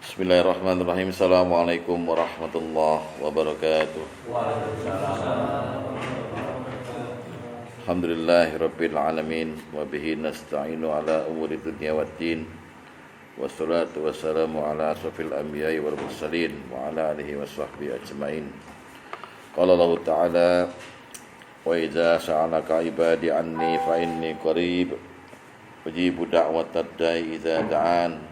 Bismillahirrahmanirrahim. Assalamualaikum warahmatullahi wabarakatuh. Alhamdulillahirabbil alamin wa bihi nasta'inu ala umuri dunya waddin. Wassalatu wassalamu ala asrofil anbiya'i wal mursalin wa ala alihi washabbihi ajmain. Qala Allah Ta'ala: wa idza sa'alaka ibadi anni fa inni qarib ujibu da'watad da'i idza da'an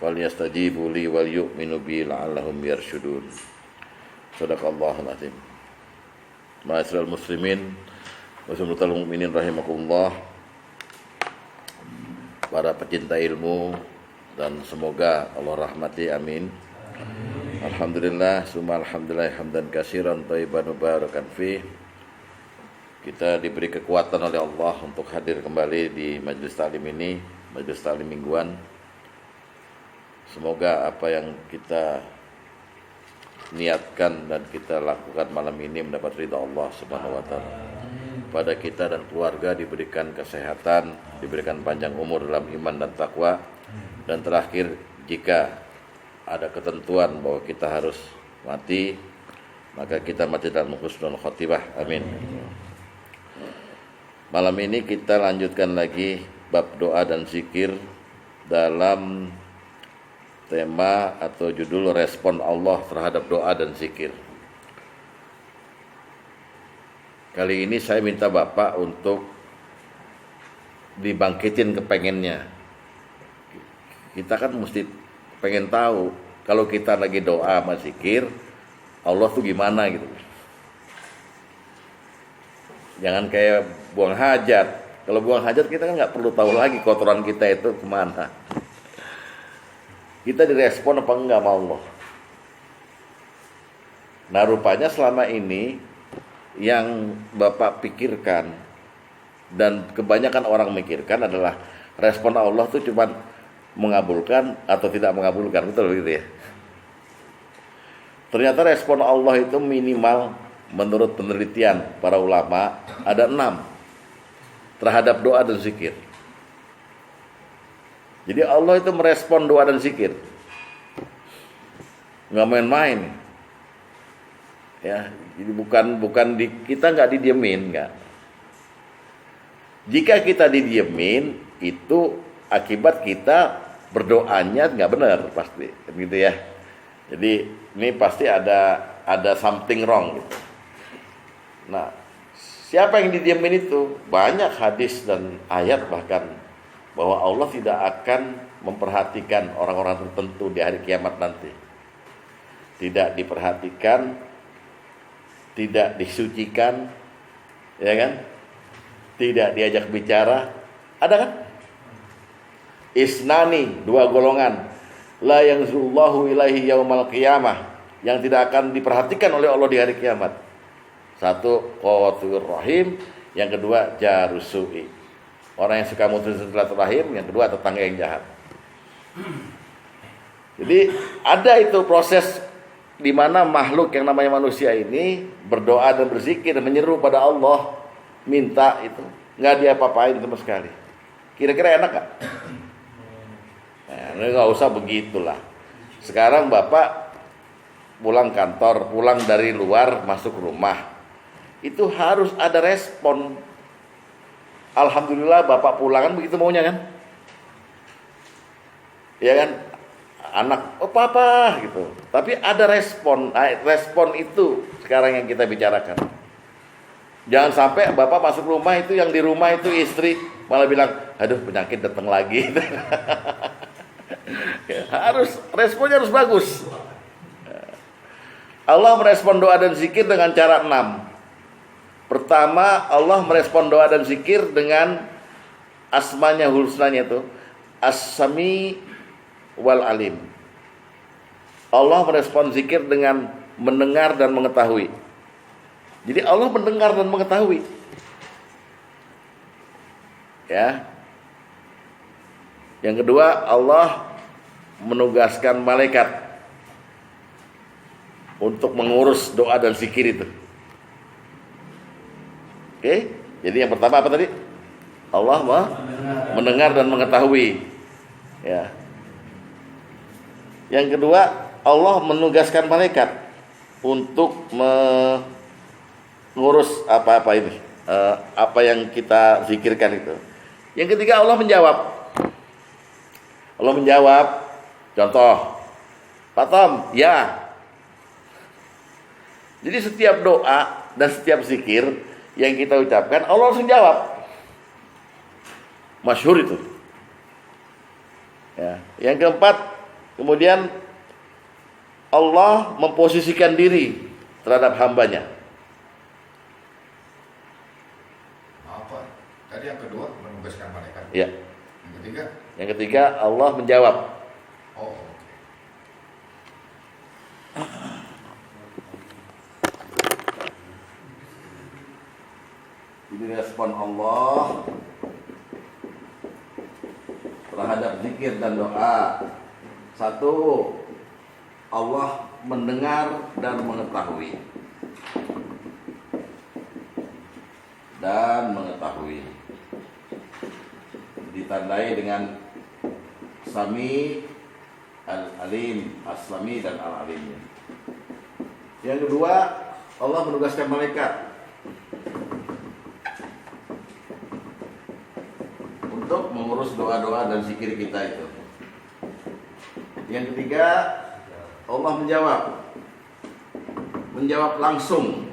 falyastajibu li wal yu'minu bi la'allahum yarshudun. Shadaqallahul azim. Ma'asyiral muslimin wa sunnatul mu'minin rahimakumullah. Para pecinta ilmu dan semoga Allah rahmati, amin. Alhamdulillah, summa alhamdulillah hamdan katsiran thayyiban mubarakan fi. Kita diberi kekuatan oleh Allah untuk hadir kembali di majelis taklim ini, majelis taklim mingguan. Semoga apa yang kita niatkan dan kita lakukan malam ini mendapat ridha Allah Subhanahu wa taala. Pada kita dan keluarga diberikan kesehatan, diberikan panjang umur dalam iman dan takwa. Dan terakhir, jika ada ketentuan bahwa kita harus mati, maka kita mati dalam husnul khotimah. Amin. Malam ini kita lanjutkan lagi bab doa dan zikir dalam tema atau judul respon Allah terhadap doa dan zikir. Kali ini saya minta Bapak untuk dibangkitin kepengennya. Kita kan mesti pengen tahu kalau kita lagi doa sama zikir, Allah tuh gimana gitu. Jangan kayak buang hajat. Kalau buang hajat kita kan nggak perlu tahu lagi kotoran kita itu kemana. Kita direspon apa enggak sama Allah. Nah, rupanya selama ini yang Bapak pikirkan dan kebanyakan orang mikirkan adalah respon Allah tuh cuma mengabulkan atau tidak mengabulkan, betul gitu ya. Ternyata respon Allah itu minimal menurut penelitian para ulama ada 6 terhadap doa dan zikir. Jadi Allah itu merespon doa dan zikir, nggak main-main. Ya, jadi bukan kita nggak didiemin, nggak. Jika kita didiemin, itu akibat kita berdoanya nggak benar pasti, gitu ya. Jadi ini pasti ada something wrong gitu. Nah, siapa yang didiemin itu? Banyak hadis dan ayat bahkan bahwa Allah tidak akan memperhatikan orang-orang tertentu di hari kiamat nanti. Tidak diperhatikan, tidak disucikan, ya kan? Tidak diajak bicara. Ada kan? Isnani, 2 golongan. La yanzurullahu ilaihi yaumal qiyamah, yang tidak akan diperhatikan oleh Allah di hari kiamat. 1, qawatur rahim, yang kedua jarusui. Orang yang suka mutus silaturahim, yang kedua tetangga yang jahat. Jadi ada itu proses di mana makhluk yang namanya manusia ini berdoa dan berzikir, menyeru pada Allah, minta itu, nggak diapa-apain sama sekali. Kira-kira enak nggak? Nah, nggak usah begitulah. Sekarang Bapak pulang kantor, pulang dari luar, masuk rumah, itu harus ada respon. Alhamdulillah Bapak pulang kan begitu maunya kan? Ya kan? Anak, oh papa gitu. Tapi ada respon. Respon itu sekarang yang kita bicarakan. Jangan sampai Bapak masuk rumah itu yang di rumah itu istri malah bilang, aduh penyakit datang lagi. Responnya harus bagus. Allah merespon doa dan zikir dengan cara 6. Pertama, Allah merespon doa dan zikir dengan asmanya husnanya itu As-Sami wal Alim. Allah merespon zikir dengan mendengar dan mengetahui. Jadi Allah mendengar dan mengetahui. Ya. Yang kedua, Allah menugaskan malaikat untuk mengurus doa dan zikir itu. Oke, jadi yang pertama apa tadi? Allah mendengar dan mengetahui. Ya. Yang kedua, Allah menugaskan malaikat untuk mengurus apa-apa ini, apa yang kita zikirkan itu. Yang ketiga, Allah menjawab. Allah menjawab. Contoh, Pak Tom, ya. Jadi setiap doa dan setiap zikir yang kita ucapkan, Allah langsung jawab. Masyhur itu. Ya. Yang keempat, kemudian Allah memposisikan diri terhadap hambanya. Apa? Tadi yang kedua menugaskan malaikat. Ya. Yang ketiga? Yang ketiga, Allah menjawab. Oh, oke. Ini respon Allah terhadap zikir dan doa. Satu, Allah mendengar dan mengetahui. Dan mengetahui. Ditandai dengan Sami, Al-Alim, As-Sami dan Al-Alim. Yang kedua, Allah menugaskan malaikat untuk mengurus doa-doa dan zikir kita itu. Yang ketiga, Allah menjawab langsung.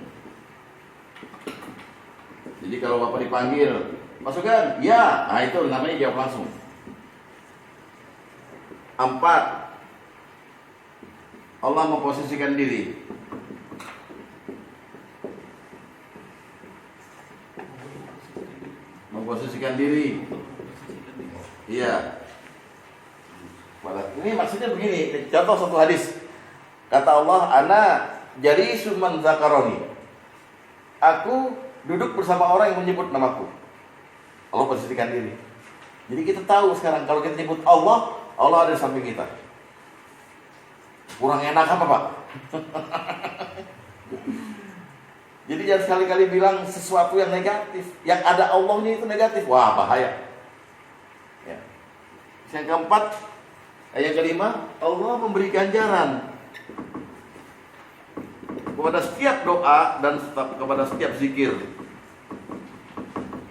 Jadi kalau Bapak dipanggil, masukkan, ya, nah itu namanya jawab langsung. 4, Allah memposisikan diri. Memposisikan diri. Iya. Ini maksudnya begini, contoh satu hadis. Kata Allah, ana jari suman zakaroni. Aku duduk bersama orang yang menyebut namaku. Allah posisikan diri. Jadi kita tahu sekarang kalau kita nyebut Allah, Allah ada di samping kita. Kurang enak apa, Pak? Jadi jangan sekali-kali bilang sesuatu yang negatif. Yang ada Allahnya itu negatif. Wah, bahaya. Ya. Yang keempat, yang kelima, Allah memberi ganjaran kepada setiap doa dan kepada setiap zikir.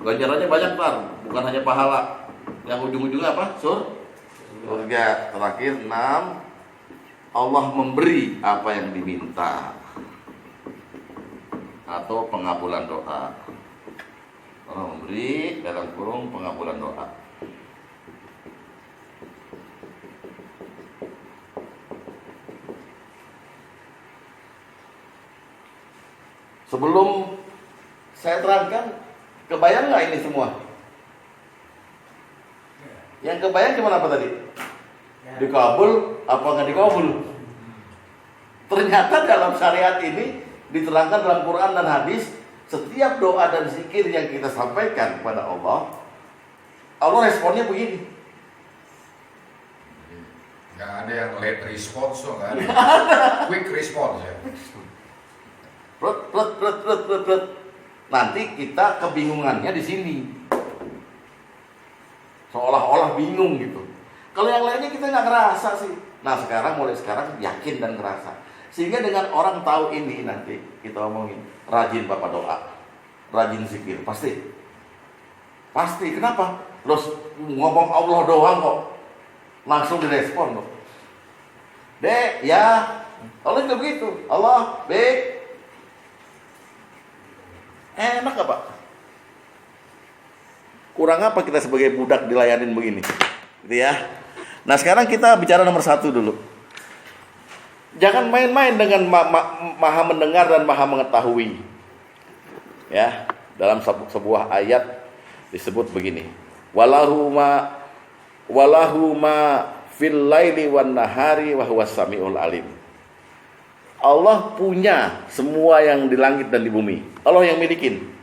Ganjarannya banyak, Pak. Bukan hanya pahala. Yang ujung-ujungnya apa? Surga. Terakhir 6, Allah memberi apa yang diminta atau pengabulan doa. Allah memberi dalam kurung pengabulan doa. Sebelum saya terangkan, kebayang nggak ini semua? Yang kebayang cuma apa tadi? Dikabul apa nggak dikabul? Ternyata dalam syariat ini diterangkan dalam Quran dan hadis, setiap doa dan zikir yang kita sampaikan kepada Allah, Allah responnya begini. Nggak ada yang late response, nggak ada. Quick response ya. Nanti kita kebingungannya di sini. Seolah-olah bingung gitu. Kalau yang lainnya kita nggak ngerasa sih. Nah mulai sekarang yakin dan ngerasa. Sehingga dengan orang tahu ini nanti kita omongin, rajin Bapak doa, rajin zikir, pasti. Kenapa? Terus ngomong Allah doang kok, langsung direspon kok. Dek, ya, Allah juga begitu. Allah, baik. Enak gak, Pak? Kurang apa kita sebagai budak dilayanin begini? Gitu ya. Nah sekarang kita bicara nomor 1 dulu. Jangan main-main dengan maha mendengar dan maha mengetahui. Ya, dalam sebuah ayat disebut begini. Walahu ma fil laili wan nahari wa huwas samiul alim. Allah punya semua yang di langit dan di bumi. Allah yang milikin.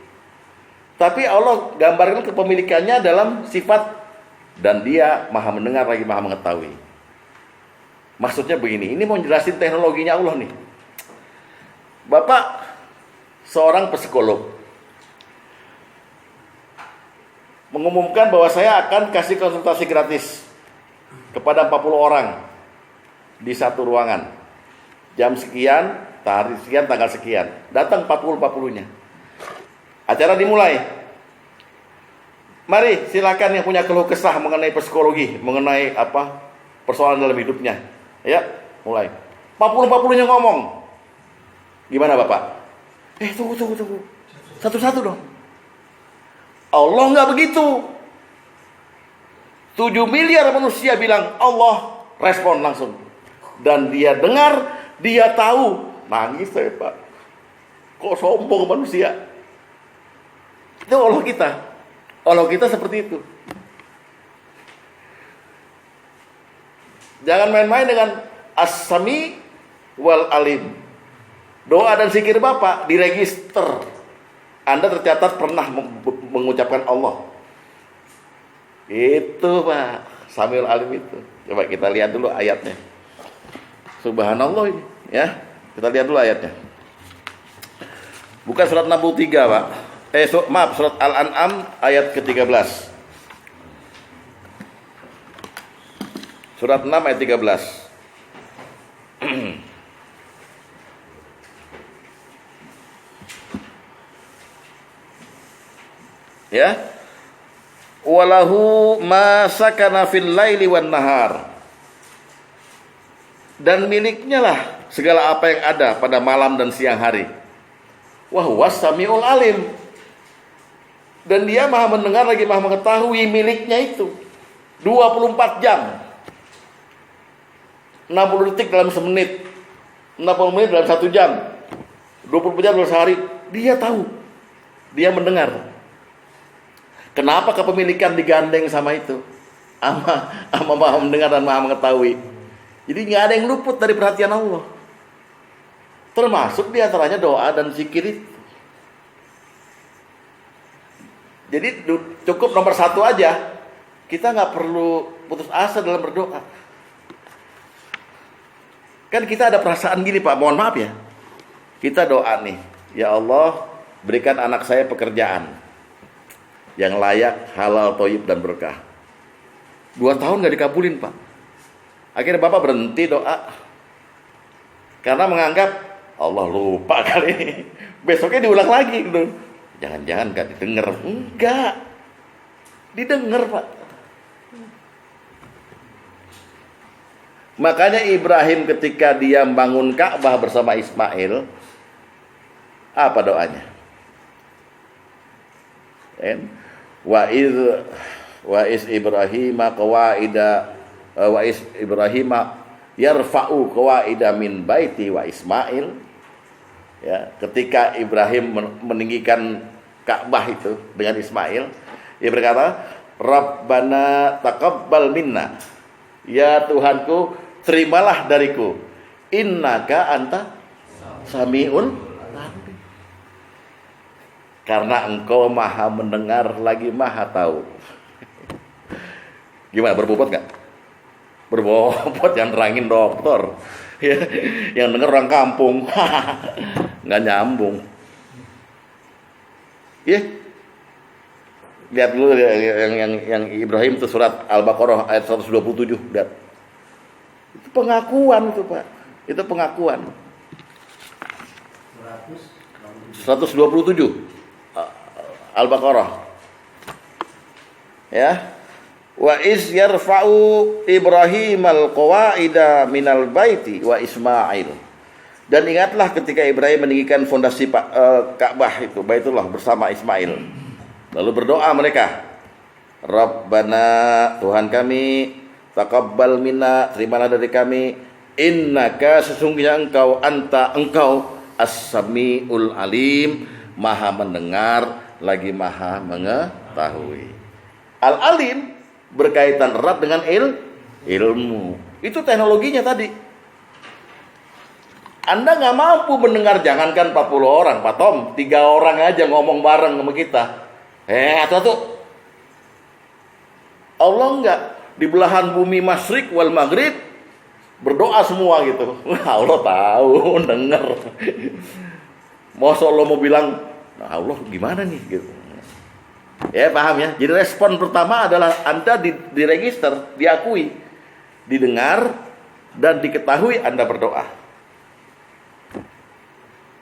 Tapi Allah gambarkan kepemilikannya dalam sifat dan dia maha mendengar lagi maha mengetahui. Maksudnya begini, ini mau jelasin teknologinya Allah nih. Bapak seorang psikolog mengumumkan bahwa saya akan kasih konsultasi gratis kepada 40 orang di satu ruangan. Jam sekian, hari sekian, tanggal sekian. Datang 40-40-nya. Acara dimulai. Mari silakan yang punya keluh kesah mengenai psikologi, mengenai persoalan dalam hidupnya. Ya, mulai. 40-40-nya ngomong. Gimana Bapak? Tunggu. Satu-satu dong. Allah nggak begitu. 7 miliar manusia bilang Allah, respon langsung. Dan dia dengar, dia tahu. Nangis saya Pak. Kok sombong manusia? Itu Allah kita. Allah kita seperti itu. Jangan main-main dengan As-Sami wal Alim. Doa dan zikir Bapak diregister. Anda tercatat pernah mengucapkan Allah. Itu Pak, Samiul Alim itu. Coba kita lihat dulu ayatnya. Subhanallah ini, ya. Kita lihat dulu ayatnya. Bukan surat 63, Pak. Surat Al-An'am ayat ke-13. Surat 6 ayat 13. Ya. Walahu ma sakana fil laili wan nahar. Dan miliknya lah segala apa yang ada pada malam dan siang hari. Wa huwas samiul alim. Dan dia maha mendengar lagi maha mengetahui miliknya itu. 24 jam. 60 detik dalam semenit. 60 menit dalam 1 jam. 24 jam dalam sehari. Dia tahu. Dia mendengar. Kenapa kepemilikan digandeng sama itu? Ama maha mendengar dan maha mengetahui. Jadi nggak ada yang luput dari perhatian Allah. Termasuk diantaranya doa dan zikir itu. Jadi cukup nomor 1 aja. Kita nggak perlu putus asa dalam berdoa. Kan kita ada perasaan gini Pak, mohon maaf ya. Kita doa nih, ya Allah berikan anak saya pekerjaan yang layak, halal, thayyib dan berkah. 2 tahun gak dikabulin Pak. Akhirnya Bapak berhenti doa karena menganggap Allah lupa kali. Besoknya diulang lagi gitu. Jangan-jangan gak didengar. Enggak, didengar Pak. Makanya Ibrahim ketika dia membangun Ka'bah bersama Ismail, apa doanya? Wa iz Ibrahima qawaida wa iz Ibrahima yarfa'u qawaida min baiti wa Ismail. Ya, ketika Ibrahim meninggikan Ka'bah itu dengan Ismail, dia berkata, Rabbana taqabbal minna. Ya Tuhanku, terimalah dariku. Innaka anta samiul alim. Karena engkau maha mendengar lagi maha tahu. Gimana, berbobot gak? Berbobot, yang nerangin dokter. Yang denger orang kampung. Nggak nyambung. Lihat dulu yang Ibrahim itu surat Al-Baqarah ayat 127. Lihat. Itu pengakuan itu Pak. Itu pengakuan. 127 Al-Baqarah. Ya. Wa iz yarfa'u Ibrahimal qawaida minal baiti wa Ismail. Dan ingatlah ketika Ibrahim meninggikan fondasi Ka'bah itu, Baitullah bersama Ismail. Lalu berdoa mereka, Rabbana, Tuhan kami, taqabbal minna, terimalah dari kami, innaka, sesungguhnya engkau, engkau as-sami'ul alim, maha mendengar lagi maha mengetahui. Al-alim berkaitan erat dengan ilmu. Itu teknologinya tadi. Anda nggak mampu mendengar, jangankan 40 orang, Pak Tom, 3 orang aja ngomong bareng sama kita. Atau Allah enggak di belahan bumi masyrik wal maghrib berdoa semua gitu. Allah tahu, dengar. Masa Allah mau bilang, nah Allah gimana nih gitu. Ya paham ya. Jadi respon pertama adalah Anda diregister, diakui, didengar, dan diketahui Anda berdoa.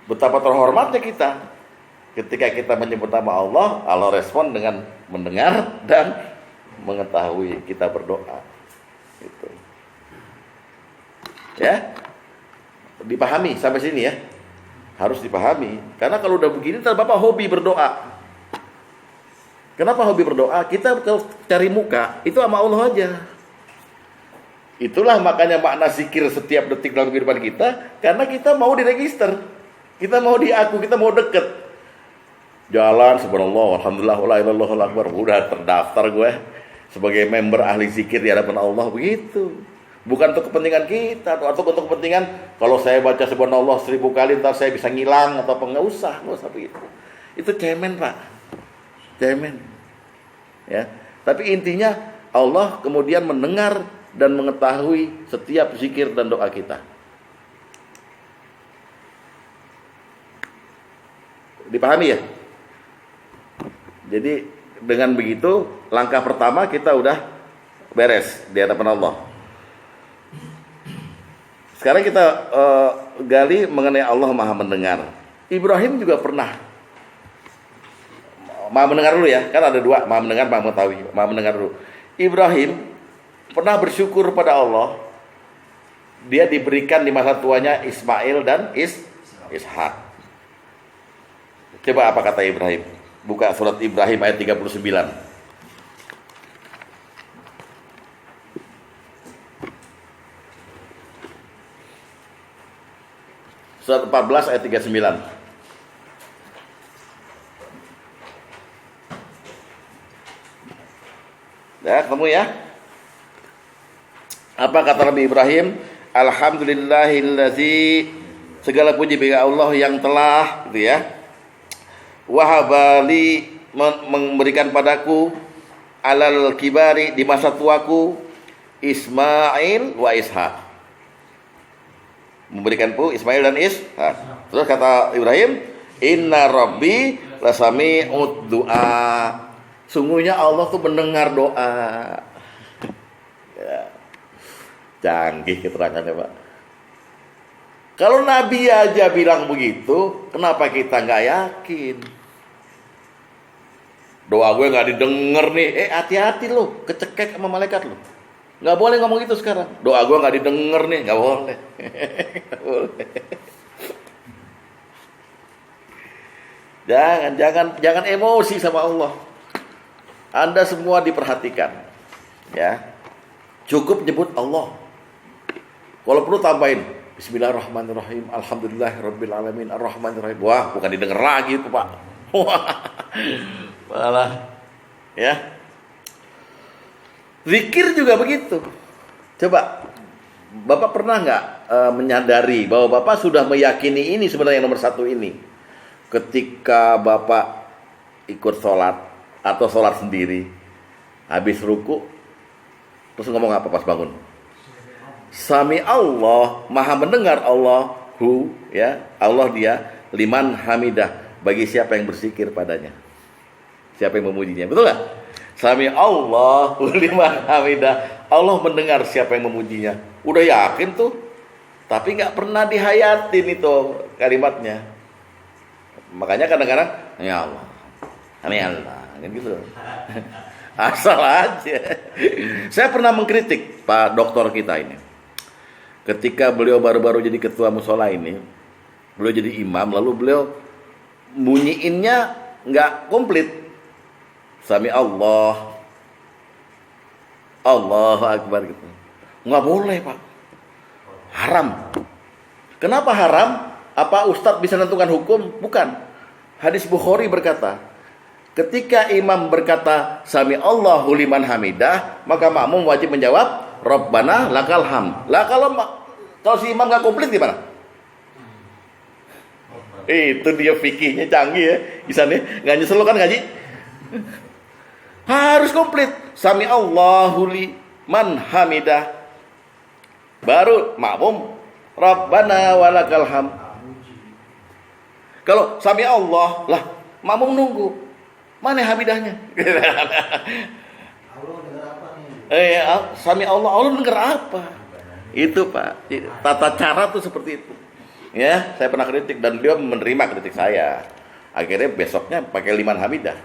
Betapa terhormatnya kita ketika kita menyebut nama Allah, Allah respon dengan mendengar dan mengetahui kita berdoa. Gitu. Ya, dipahami sampai sini ya. Harus dipahami. Karena kalau udah begini, ntar Bapak hobi berdoa. Kenapa hobi berdoa? Kita kalau cari muka itu sama Allah aja. Itulah makanya makna zikir setiap detik dalam kehidupan kita, karena kita mau diregister, kita mau diaku, kita mau deket. Jalan subhanallah, alhamdulillah, la ilaha illallah, Allahu akbar, udah terdaftar gue sebagai member ahli zikir di hadapan Allah, begitu. Bukan untuk kepentingan kita atau untuk kepentingan kalau saya baca subhanallah 1000 kali ntar saya bisa ngilang atau apa, nggak usah begitu. Itu cemen, Pak. Cemen. Ya. Tapi intinya Allah kemudian mendengar dan mengetahui setiap zikir dan doa kita. Dipahami ya? Jadi dengan begitu langkah pertama kita udah beres di hadapan Allah. Sekarang kita gali mengenai Allah Maha Mendengar. Ibrahim juga pernah Maha Mendengar dulu ya, kan ada dua, Maha Mendengar, Maha Mengetahui. Maha Mendengar dulu. Ibrahim pernah bersyukur pada Allah. Dia diberikan di masa tuanya Ismail dan Ishak. Coba apa kata Ibrahim? Buka surat Ibrahim ayat 39. Surat 14 ayat 39. Ya, ketemu ya? Apa kata Nabi Ibrahim? Alhamdulillahillazi, segala puji bagi Allah yang telah, gitu ya, wahabali, memberikan padaku alal kibari, di masa tuaku, Ismail wa Ishak. Memberikanku Ismail dan Ishak. Terus kata Ibrahim, inna rabbi lasami'ud du'a. Sungguhnya Allah tuh mendengar doa. Ya. Canggih keterangannya, Pak. Kalau Nabi aja bilang begitu, kenapa kita nggak yakin? Doa gue nggak didengar nih. Hati-hati lo, kecekek sama malaikat lo. Nggak boleh ngomong gitu sekarang. Doa gue nggak didengar nih, nggak boleh. Nggak boleh. Jangan emosi sama Allah. Anda semua diperhatikan, ya. Cukup nyebut Allah. Kalau perlu tambahin Bismillahirrahmanirrahim, Alhamdulillahirabbil alamin, Arrahmanirrahim. Wah, bukan didengar lagi itu, Pak. Wah, malah, ya. Zikir juga begitu. Coba, Bapak pernah nggak menyadari bahwa Bapak sudah meyakini ini sebenarnya yang nomor satu ini? Ketika Bapak ikut sholat atau sholat sendiri, habis ruku, terus ngomong apa pas bangun? Sami Allah, Maha Mendengar Allahu, ya, Allah dia, liman hamidah, bagi siapa yang berzikir padanya, siapa yang memujinya, betul nggak? Sami Allah liman hamidah, Allah mendengar siapa yang memujinya. Udah yakin tuh, tapi nggak pernah dihayatin itu kalimatnya. Makanya kadang-kadang ya Allah, ya Allah, kan gitu. Asal aja. Saya pernah mengkritik Pak Doktor kita ini. Ketika beliau baru-baru jadi ketua musola ini, beliau jadi imam, lalu beliau bunyiinnya nggak komplit. Sami Allah, Allahu Akbar gitu. Nggak boleh, Pak. Haram. Kenapa haram? Apa Ustadz bisa menentukan hukum? Bukan. Hadis Bukhari berkata, ketika imam berkata Sami Allahu liman hamidah, maka makmum wajib menjawab Rabbana lakal hamd. Lah kalau si imam nggak komplit gimana? Itu dia fikihnya canggih ya. Bisa nih, nggak nyesel lo kan ngaji? Harus komplit. Sami Allahu liman hamidah. Baru makmum Rabbana walakal hamd. Kalau Sami Allah, lah makmum nunggu. Mana hamidahnya? Allah dengar apa nih? Sami Allah dengar apa? Itu Pak, tata cara tuh seperti itu. Ya, saya pernah kritik dan beliau menerima kritik saya. Akhirnya besoknya pakai liman hamidah.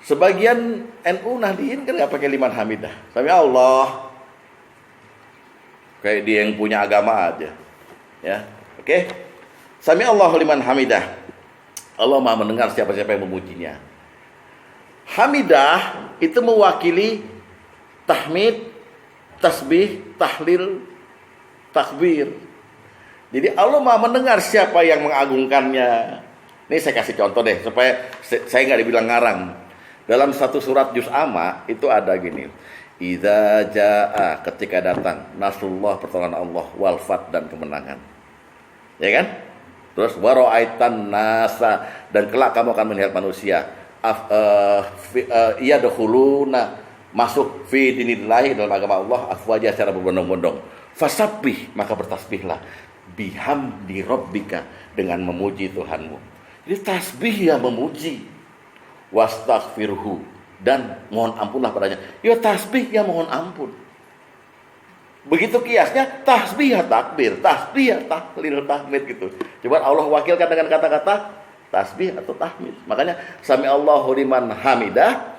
Sebagian NU Nahdliyin kan nggak pakai liman hamidah. Sami Allah. Kayak dia yang punya agama aja. Ya, oke. Sami Allah liman hamidah. Allah Maha mendengar siapa-siapa yang memujinya. Hamidah itu mewakili tahmid, tasbih, tahlil, takbir. Jadi Allah Maha mendengar siapa yang mengagungkannya. Ini saya kasih contoh deh supaya saya nggak dibilang ngarang. Dalam satu surat juz amma itu ada gini. Idza jaa, ketika datang nasrullah, pertolongan Allah, wal fath, dan kemenangan. Ya kan? Terus wara'aitan nasa, dan kelak kamu akan melihat manusia yadkhuluna, masuk fi dinillahi, dalam agama Allah, afwaja, secara berbondong-bondong. Fasabbih, maka bertasbihlah, bihamdi rabbika, dengan memuji Tuhanmu. Jadi tasbih ya memuji, wastaghfirhu, dan mohon ampunlah padanya. Ya tasbih ya mohon ampun. Begitu kiasnya, tasbih ya takbir, tasbih ya tahlil, tahmid gitu. Coba Allah wakilkan dengan kata-kata tasbih atau tahmid. Makanya sami Allahu liman hamidah,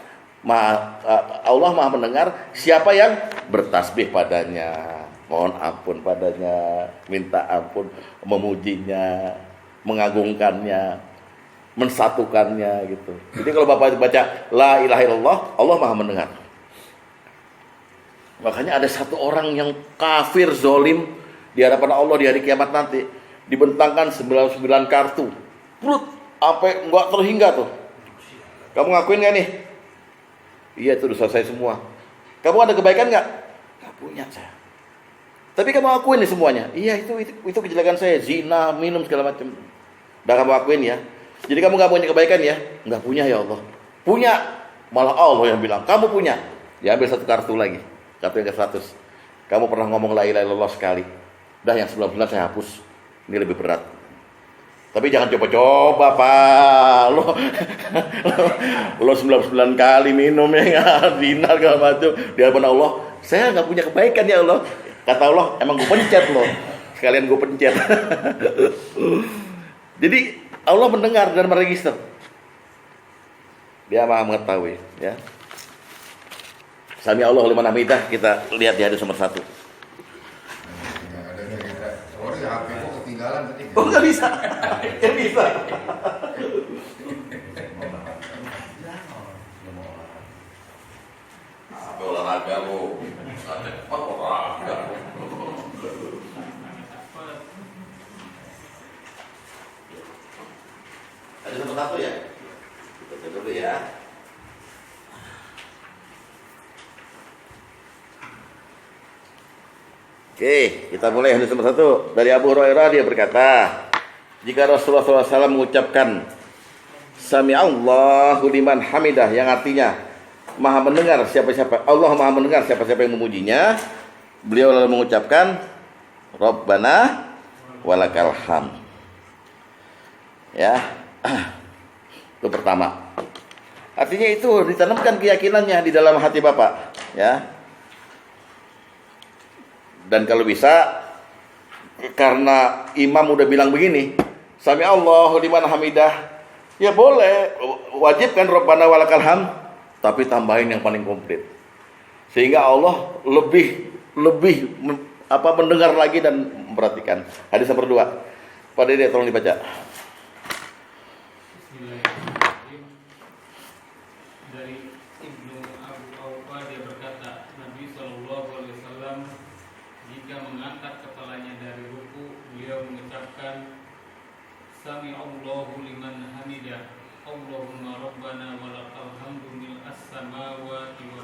Allah Maha mendengar siapa yang bertasbih padanya, mohon ampun padanya, minta ampun, memujinya, mengagungkannya, mensatukannya gitu. Jadi kalau Bapak baca la ilaha illallah, Allah Maha mendengar. Makanya ada satu orang yang kafir, zolim di hadapan Allah di hari kiamat nanti, dibentangkan 99 kartu. Perut sampai enggak terhingga tuh. Kamu ngakuin gak nih? Iya, itu dosa saya semua. Kamu ada kebaikan gak? Gak punya saya. Tapi kamu akuin nih semuanya. Iya, itu kejelekan saya, zina, minum segala macam. Udah kamu akuin ya. Jadi kamu gak punya kebaikan ya? Gak punya ya Allah. Punya. Malah Allah yang bilang, kamu punya. Ya ambil satu kartu lagi. Kartu yang ke-100. Kamu pernah ngomong la ilaha illallah sekali. Udah yang 99 saya hapus. Ini lebih berat. Tapi jangan coba-coba Pak. Lo 99 kali minum ya, zina segala macam. Di hadapan Allah, saya gak punya kebaikan ya Allah. Kata Allah, emang gue pencet loh. Sekalian gue pencet. Jadi Allah mendengar dan meregister. Dia Maha mengetahui, ya. Sami Allah liman hamidah, kita lihat di hadis nomor 1. Ada kita. Sorry, HP kok ketinggalan tadi. Oh, nggak bisa. Nggak bisa. Apa olahraga bu? Olahraga. Ada nomor 1 ya? Kita cek dulu ya. Oke, kita mulai hadis nomor 1. Dari Abu Hurairah, dia berkata, jika Rasulullah SAW mengucapkan Sami Allahu liman hamidah, yang artinya Maha mendengar siapa-siapa, Allah Maha mendengar siapa-siapa yang memujinya, beliau lalu mengucapkan Rabbana walakal hamd. Ya. Itu pertama. Artinya itu ditanamkan keyakinannya di dalam hati Bapak, ya. Dan kalau bisa, karena imam udah bilang begini, Sami Allahu liman hamidah, ya boleh, wajib kan Rabbana walakal hamd, tapi tambahin yang paling komplit. Sehingga Allah lebih mendengar lagi dan memperhatikan. Hadis nomor 2. Pak Dede tolong dibaca. Bismillahirrahmanirrahim. Dari Ibnu Abu Aufa, dia berkata, Nabi SAW jika mengangkat kepalanya dari ruku, beliau mengucapkan Sami Allahu liman hamidah, Allahumma rabbana walakal hamdu mil'as samawati wa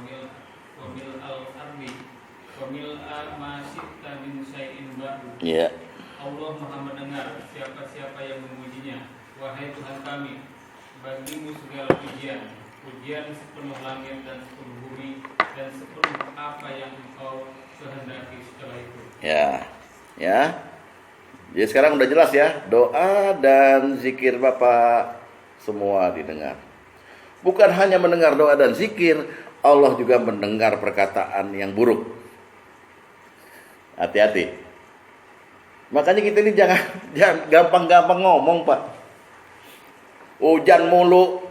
mil'al ardi wa mil'a ma syi'ta min syai'in ba'du. Iya. Allah Maha mendengar siapa-siapa yang memujinya. Wahai Tuhan kami, bagimu segala pujian, pujian sepenuh langit dan sepenuh bumi, dan sepenuh apa yang engkau kehendaki setelah itu. Ya. Jadi sekarang udah jelas ya, doa dan zikir Bapak semua didengar. Bukan hanya mendengar doa dan zikir, Allah juga mendengar perkataan yang buruk. Hati-hati. Makanya kita ini jangan gampang-gampang ngomong, Pak. Hujan mulu.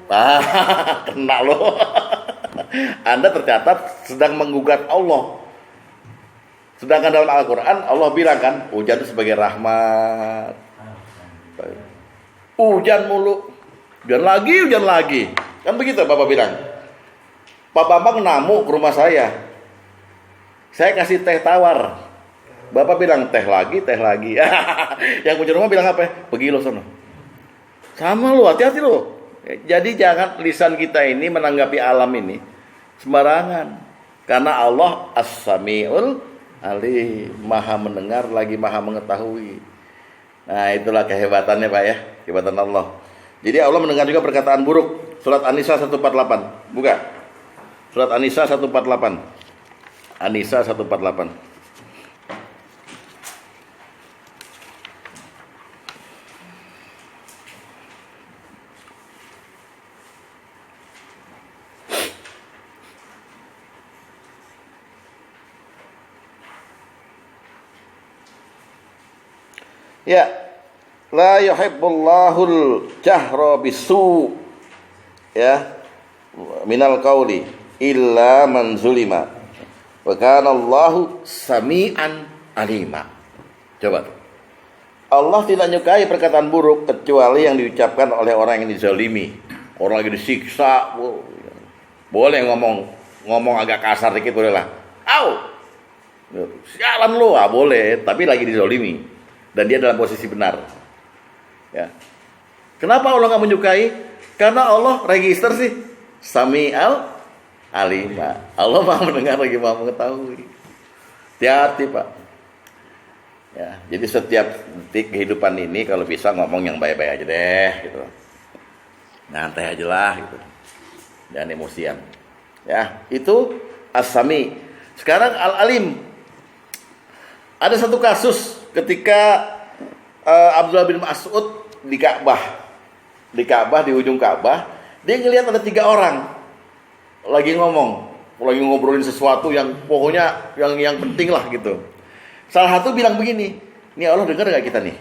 Kena loh. Anda tercatat sedang menggugat Allah. Sedangkan dalam Al-Quran Allah bilang kan, hujan itu sebagai rahmat. Hujan mulu. Hujan lagi. Kan begitu Bapak bilang. Pak Bambang namu ke rumah saya. Saya kasih teh tawar. Bapak bilang teh lagi. Yang punya rumah bilang apa? Pergi lo sana. Sama lo, hati-hati lo. Jadi jangan lisan kita ini menanggapi alam ini sembarangan. Karena Allah As-Sami'ul Alim, Maha mendengar lagi Maha mengetahui. Nah, itulah kehebatannya Pak ya, kehebatan Allah. Jadi Allah mendengar juga perkataan buruk. Surat An-Nisa 148. Buka. Surat An-Nisa 148. An-Nisa 148. Ya, la yuhibbullahul jahra bisu, ya, minal qauli illa man zulima. Wa kana Allahu sami'an alima. Coba. Allah tidak menyukai perkataan buruk kecuali yang diucapkan oleh orang yang dizalimi. Orang lagi disiksa, boleh ngomong agak kasar dikit boleh lah. Au. Sialan lu, boleh, tapi lagi dizalimi. Dan dia dalam posisi benar. Ya. Kenapa Allah nggak menyukai? Karena Allah register sih Sami'al Alima. Allah maha mendengar lagi maha mengetahui. Hati-hati Pak. Ya, jadi setiap detik kehidupan ini kalau bisa ngomong yang baik-baik aja deh, gitu. Nyantai aja lah, gitu. Jangan emosian. Ya, itu As-Sami. Sekarang Al-Alim. Ada satu kasus ketika Abdullah bin Mas'ud di Ka'bah, di ujung Ka'bah, dia ngelihat ada 3 orang lagi ngobrolin sesuatu yang pokoknya yang penting lah gitu. Salah satu bilang begini, nih Allah dengar nggak kita nih?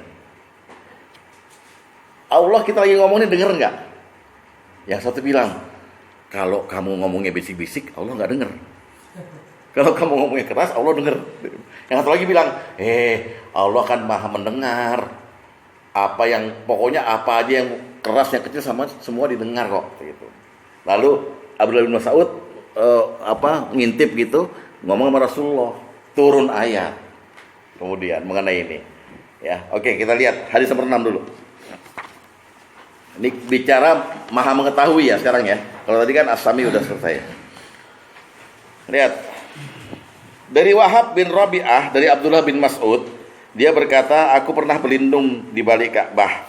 Allah kita lagi ngomongin dengar nggak? Yang satu bilang, kalau kamu ngomongnya bisik-bisik, Allah nggak dengar. Kalau kamu ngomongnya keras, Allah dengar. Yang satu lagi bilang, Allah kan maha mendengar. Pokoknya apa aja yang keras, yang kecil sama semua didengar kok. Gitu. Lalu Abdullah bin Mas'ud ngintip gitu, ngomong sama Rasulullah, turun ayat. Kemudian mengenai ini. Ya, oke, kita lihat hadis nomor 6 dulu. Ini bicara maha mengetahui ya sekarang ya. Kalau tadi kan As-Sami udah selesai. Lihat. Dari Wahab bin Rabi'ah, dari Abdullah bin Mas'ud, dia berkata, aku pernah berlindung di balik Ka'bah.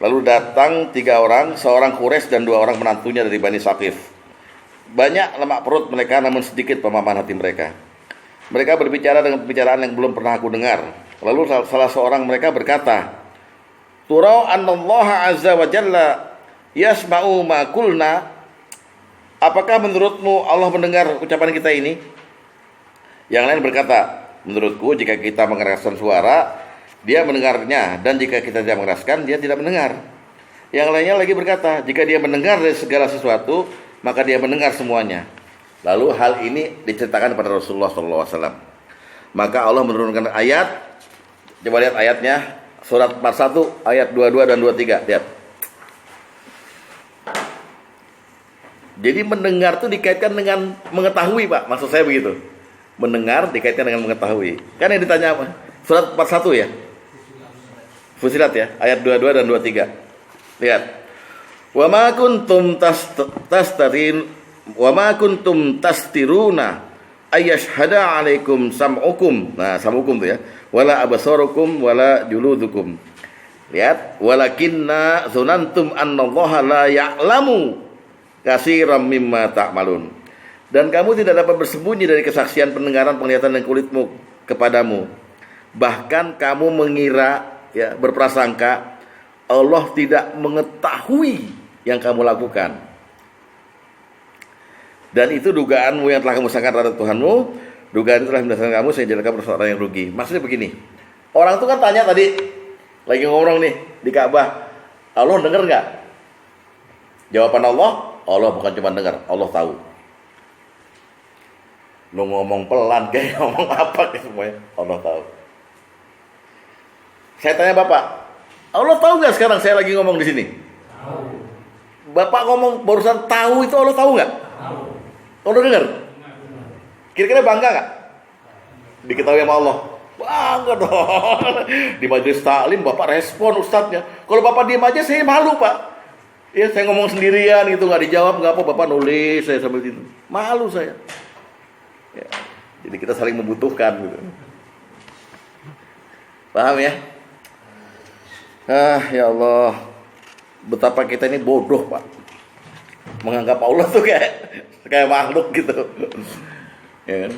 Lalu datang 3 orang, seorang Quraisy dan 2 orang menantunya dari Bani Saqif. Banyak lemak perut mereka, namun sedikit pemahaman hati mereka. Mereka berbicara dengan pembicaraan yang belum pernah aku dengar. Lalu salah seorang mereka berkata, Turau annallaha azza wa jalla yasma'u ma qulna. Apakah menurutmu Allah mendengar ucapan kita ini? Yang lain berkata, menurutku jika kita mengeraskan suara, dia mendengarnya, dan jika kita tidak mengeraskan, dia tidak mendengar. Yang lainnya lagi berkata, jika dia mendengar dari segala sesuatu, maka dia mendengar semuanya. Lalu hal ini diceritakan kepada Rasulullah SAW. Maka Allah menurunkan ayat. Coba lihat ayatnya, surat 41 ayat 22 dan 23. Lihat. Jadi mendengar itu dikaitkan dengan mengetahui, Pak. Maksud saya begitu. Mendengar dikaitkan dengan mengetahui. Kan yang ditanya apa? Surat 41 ya? Fusilat ya, ayat 22 dan 23. Lihat. Wa ma kuntum tastiruna ayyashhada 'alaikum sam'ukum. Nah, sam'ukum itu ya. Wala absarukum wala juludukum. Lihat, walakinna dzunantum annallaha la ya'lamu katsiran mimma ta'malun. Dan kamu tidak dapat bersembunyi dari kesaksian pendengaran, penglihatan dan kulitmu kepadamu. Bahkan kamu mengira, ya, berprasangka Allah tidak mengetahui yang kamu lakukan. Dan itu dugaanmu yang telah kamu sangka terhadap Tuhanmu. Dugaan itu telah mendasarkan kamu saya jadikan orang yang rugi. Maksudnya begini, orang tuh kan tanya tadi, lagi ngomong nih di Ka'bah, Allah dengar nggak? Jawaban Allah bukan cuma dengar, Allah tahu. Lu ngomong pelan kayak ngomong apa kayak semuanya, Allah tahu. Saya tanya Bapak, Allah tahu nggak sekarang saya lagi ngomong di sini? Tahu. Bapak ngomong barusan tahu itu Allah tahu nggak? Tahu. Allah dengar? Dengar. Kira-kira bangga nggak? Diketahui sama Allah? Bangga dong. Di majelis taklim Bapak respon ustadznya. Kalau Bapak diam aja saya malu Pak. Ya saya ngomong sendirian gitu nggak dijawab nggak apa, Bapak nulis saya sambil itu. Malu saya. Ya. Jadi kita saling membutuhkan gitu. Paham ya? Ya Allah, betapa kita ini bodoh Pak. Menganggap Allah tuh kayak makhluk gitu. Ya kan?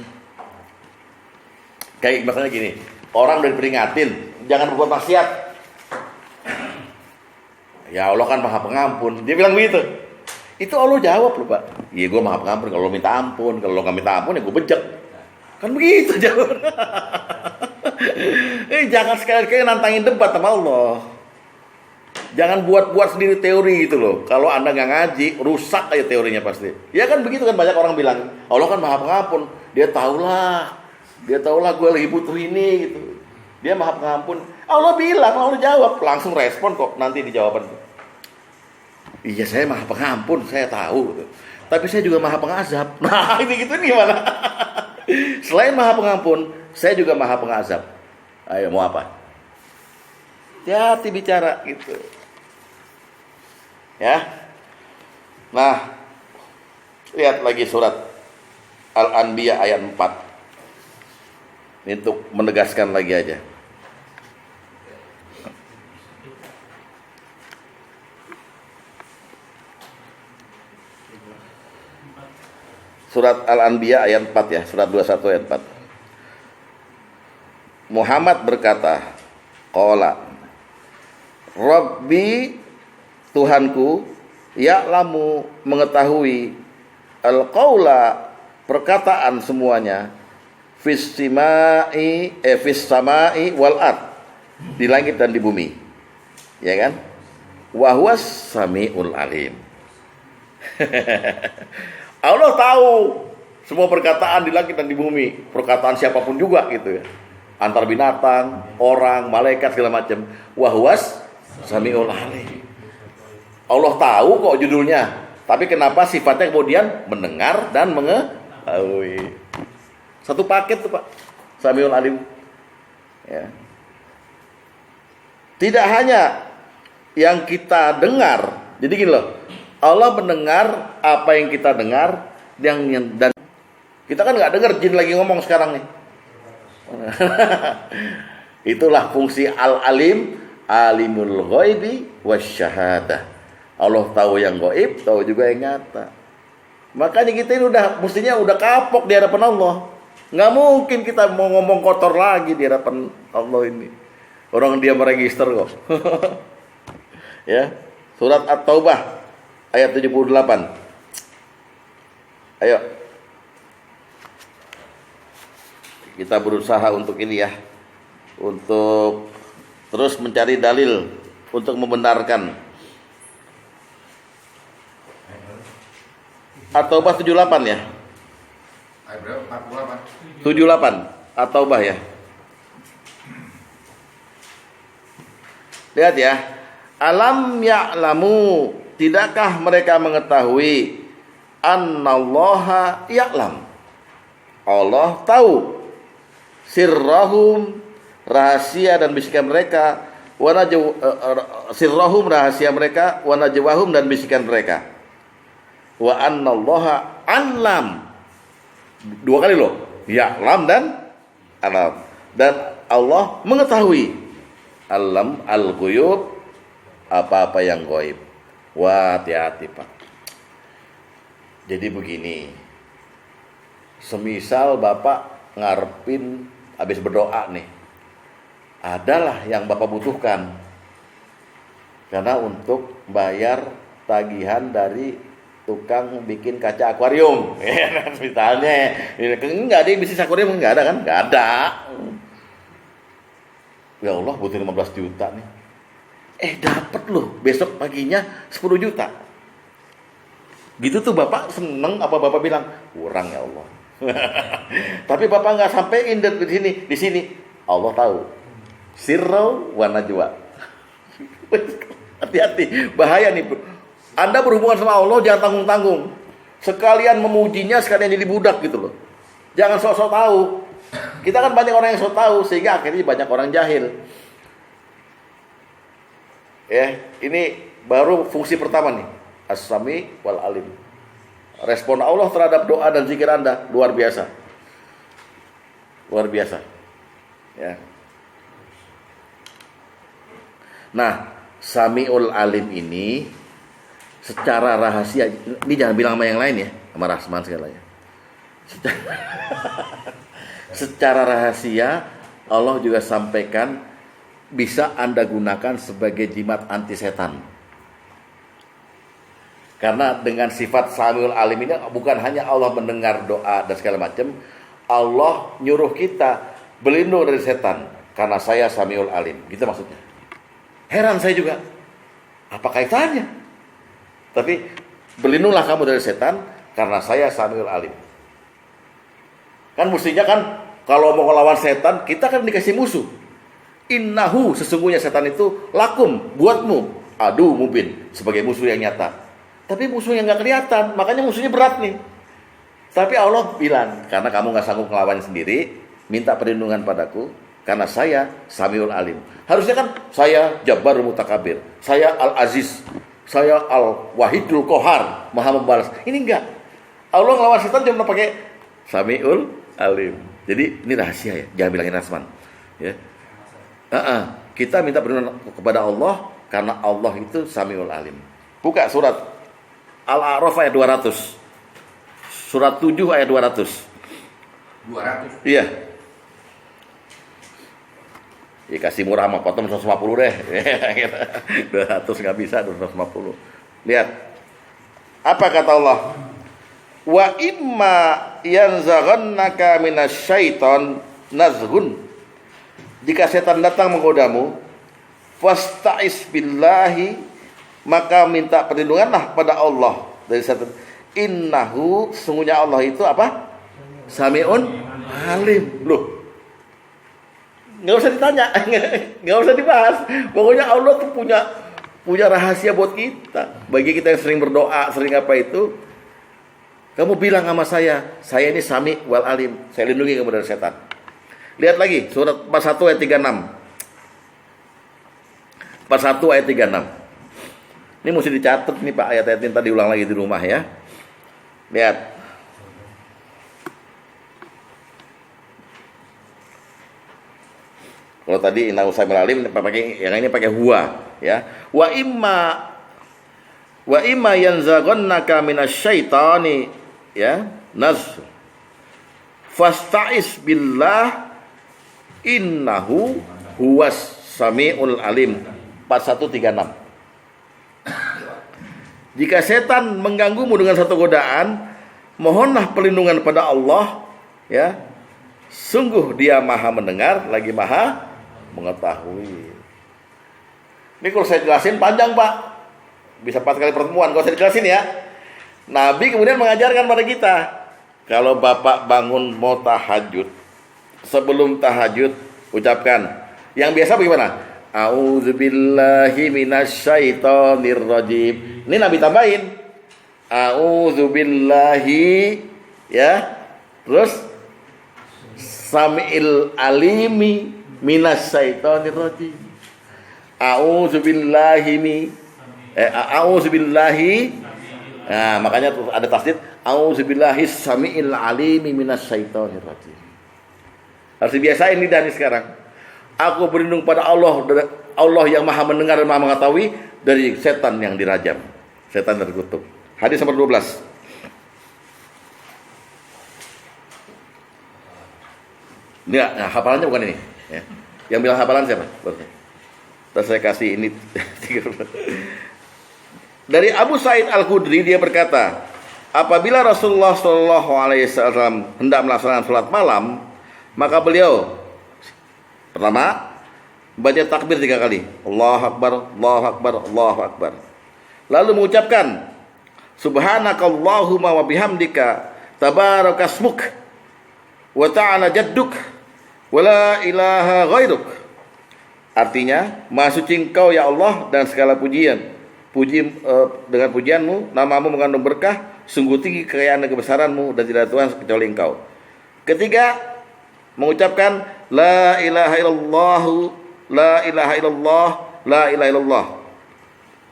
Kayak misalnya gini, orang udah diperingatin, jangan berbuat maksiat. Ya Allah kan Maha Pengampun. Dia bilang begitu. Itu Allah jawab loh Pak. Iya gue Maha Pengampun kalau lo minta ampun, kalau lo nggak minta ampun ya gue bejek. Kan begitu jawab. Jangan sekali-kali nantangin debat sama Allah. Jangan buat-buat sendiri teori gitu loh. Kalau Anda nggak ngaji, rusak aja teorinya pasti. Ya kan begitu kan, banyak orang bilang, Allah kan Maha Pengampun. Dia tahulah gue lagi butuh ini gitu. Dia Maha Pengampun. Allah bilang, Allah jawab, langsung respon kok nanti di jawaban. Iya saya Maha Pengampun, saya tahu gitu. Tapi saya juga Maha Pengazab. Nah ini gitu gimana? Selain Maha Pengampun, saya juga Maha Pengazab. Ayo mau apa? Hati bicara gitu. Ya. Nah, lihat lagi surat Al-Anbiya ayat 4. Ini untuk menegaskan lagi aja. Surat Al-Anbiya ayat 4 ya, surat 21 ayat 4. Muhammad berkata, qala Rabbi, Tuhanku, ya'lamu, mengetahui, al-qaula, perkataan semuanya, fis samai wal ard, di langit dan di bumi. Ya kan? Wa huwas samiul alim. Allah tahu semua perkataan di langit dan di bumi, perkataan siapapun juga gitu ya. Antar binatang, orang, malaikat segala macam. Wa huwas samiul alim. Allah tahu kok judulnya, tapi kenapa sifatnya kemudian mendengar dan mengetahui? Satu paket tuh Pak, Samiul Alim. Ya. Tidak hanya yang kita dengar, jadi gini loh, Allah mendengar apa yang kita dengar, dan kita kan nggak dengar jin lagi ngomong sekarang nih. Itulah fungsi Al-Alim, Alimul Ghaibi wasyahadah. Allah tahu yang gaib, tahu juga yang nyata. Makanya kita ini mestinya udah kapok di hadapan Allah. Nggak mungkin kita mau ngomong kotor lagi di hadapan Allah ini. Orang dia meregister kok. Ya, surat At-Taubah ayat 78. Ayo. Kita berusaha untuk ini ya. Untuk terus mencari dalil untuk membenarkan. At-Taubah 78 ya. Ayat berapa? 48. 78 At-Taubah ya. Lihat ya. Alam ya'lamu, tidakkah mereka mengetahui, annallaha ya'lam, Allah tahu, sirrahum, rahasia dan bisikan mereka, sirrahum, rahasia mereka, wa najwahum, dan bisikan mereka. Wa annallaha anlam, dua kali loh, ya'lam dan alam. Dan Allah mengetahui, alam al-ghuyub, apa-apa yang gaib. Wah, hati-hati Pak. Jadi begini, semisal Bapak ngarepin habis berdoa nih, adalah yang Bapak butuhkan karena untuk bayar tagihan dari tukang bikin kaca akuarium. Misalnya, enggak ada bisnis akuarium, enggak ada kan? Enggak ada. Ya Allah, butuh 15 juta nih. Dapat loh, besok paginya 10 juta. Gitu tuh Bapak seneng apa Bapak bilang, kurang ya Allah. Tapi Bapak nggak sampein di sini. Allah tahu. Sirrau wa najwa. Hati-hati, bahaya nih. Anda berhubungan sama Allah jangan tanggung-tanggung. Sekalian memujinya, sekalian jadi budak gitu loh. Jangan sok-sok tahu. Kita kan banyak orang yang sok tahu sehingga akhirnya banyak orang jahil. Ini baru fungsi pertama nih, as-sami wal alim. Respon Allah terhadap doa dan zikir Anda luar biasa. Luar biasa. Ya. Nah, Samiul Alim ini secara rahasia, ini jangan bilang sama yang lain ya, sama Rasman segalanya. Secara rahasia Allah juga sampaikan bisa Anda gunakan sebagai jimat anti setan. Karena dengan sifat Samiul Alim ini bukan hanya Allah mendengar doa dan segala macam, Allah nyuruh kita berlindung dari setan karena saya Samiul Alim. Gitu maksudnya. Heran saya juga. Apa kaitannya? Tapi berlindunglah kamu dari setan karena saya Samiul Alim. Kan mestinya kan kalau mau melawan setan kita kan dikasih musuh. Innahu, sesungguhnya setan itu lakum, buatmu, adu mubin, sebagai musuh yang nyata. Tapi musuh yang gak kelihatan, makanya musuhnya berat nih. Tapi Allah bilang, karena kamu gak sanggup melawannya sendiri, minta perlindungan padaku, karena saya Samiul Alim. Harusnya kan saya Jabbarul Mutakabir, saya Al-Aziz, saya Al-Wahidul Qahar, Maha Membalas. Ini enggak. Allah ngelawan setan cuma pakai Samiul Alim. Jadi ini rahasia ya, jangan bilangin Rasman. Ya. Kita minta perlindungan kepada Allah karena Allah itu Samiul Alim. Buka surat Al-A'raf ayat 200. Surat 7 ayat 200. 200. Iya. Ya kasih murah sama potong 150 deh. 200 nggak bisa, 250. Lihat. Apa kata Allah? Wa imma yanzaghannaka minasyaiton nazghun. Jika setan datang menggodamu, fasta'iz billahi, maka minta perlindunganlah pada Allah dari setan. Innahu, sesungguhnya Allah itu apa? Sami'un Alim. Loh, nggak usah ditanya, nggak usah dibahas. Pokoknya Allah tuh punya rahasia buat kita. Bagi kita yang sering berdoa, sering apa itu, kamu bilang sama saya ini Sami wal Alim, saya lindungi kamu dari setan. Lihat lagi surat 41 ayat 36. 41 ayat 36. Ini mesti dicatat nih Pak, ayat-ayat ini tadi ulang lagi di rumah ya. Lihat. Kalau tadi innahu Samiul Alim pakai yang ini pakai huwa ya. Wa imma yanzaghannaka minasyaitani ya, nazghun. Fasta'iz billah innahu huwas Samiul Alim. 4136. Jika setan mengganggumu dengan satu godaan, mohonlah perlindungan pada Allah ya. Sungguh Dia Maha mendengar lagi Maha mengetahui. Ini kalau saya jelasin panjang Pak, bisa 4 kali pertemuan. Kalau saya jelasin ya, Nabi kemudian mengajarkan pada kita, kalau Bapak bangun mau tahajud, sebelum tahajud ucapkan yang biasa bagaimana? A'udzubillahi minasyaitonir rajim. Ini Nabi tambahin a'udzubillahi ya. Terus Sami'il Alimi minasyaitonir rajim. A'udzubillahi. Nah, makanya ada tasdid a'udzubillahi Sami'il Alimi minasyaitonir rajim. Harus dibiasain nih dari sekarang. Aku berlindung pada Allah yang Maha mendengar dan Maha mengetahui dari setan yang dirajam, setan terkutuk. Hadis nomor 12. Ini hafalannya bukan ini ya. Yang bilang hafalan siapa? Terus saya kasih ini Dari Abu Sa'id Al-Khudri dia berkata, apabila Rasulullah SAW hendak melaksanakan sholat malam, maka beliau pertama baca takbir 3 kali, Allahu Akbar, Allahu Akbar, Allahu Akbar. Lalu mengucapkan Subhanakallahumma wa bihamdika tabarakasmuk wa ta'ala jadduk wa la ilaha ghairuk. Artinya, maha suci Engkau ya Allah dan segala pujian. Dengan pujianmu, namamu mengandung berkah, sungguh tinggi kekayaan dan kebesaranmu dan tidak ada Tuhan kecuali Engkau. Ketiga, mengucapkan la ilaha illallah, la ilaha illallah, la ilaha illallah.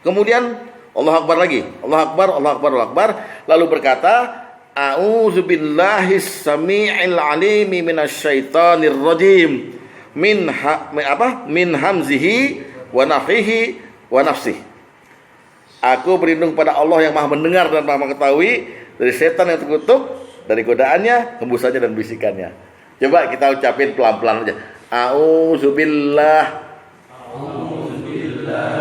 Kemudian Allah Akbar lagi, Allah Akbar, Allah Akbar, Allah Akbar. Lalu berkata, a'udzubillahis samii'il 'alimi minasyaitonir rajim min hamzihi wa nafthihi wa nafsihi. Aku berlindung pada Allah yang Maha mendengar dan Maha mengetahui dari setan yang terkutuk, dari godaannya, hembusannya dan bisikannya. Coba kita ucapin pelan-pelan aja. A'udzubillah.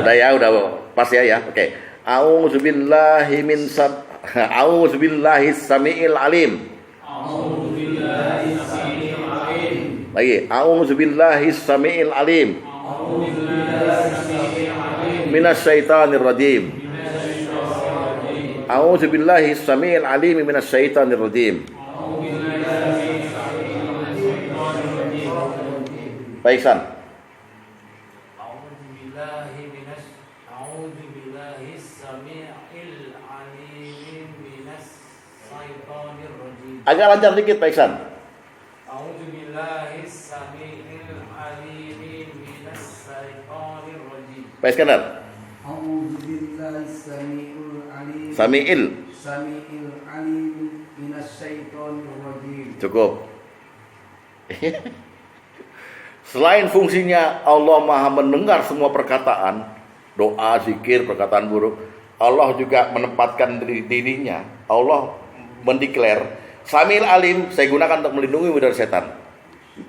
Udah ya, udah pas ya. Oke. A'udzubillahi A'udzubillahis samiil alim. Lagi. A'udzubillahis samiil alim. Minasyaitonir rajim. A'udzubillahis samiil alim minasyaitonir rajim. Baik, San. Agak lancar dikit, Pak Iksan. Pak Iskandar. Sami'il alim minasyaitonir rajim. Cukup. Selain fungsinya Allah Maha mendengar semua perkataan, doa, zikir, perkataan buruk, Allah juga menempatkan dirinya. Allah mendeklar Samil alim, saya gunakan untuk melindungimu dari setan.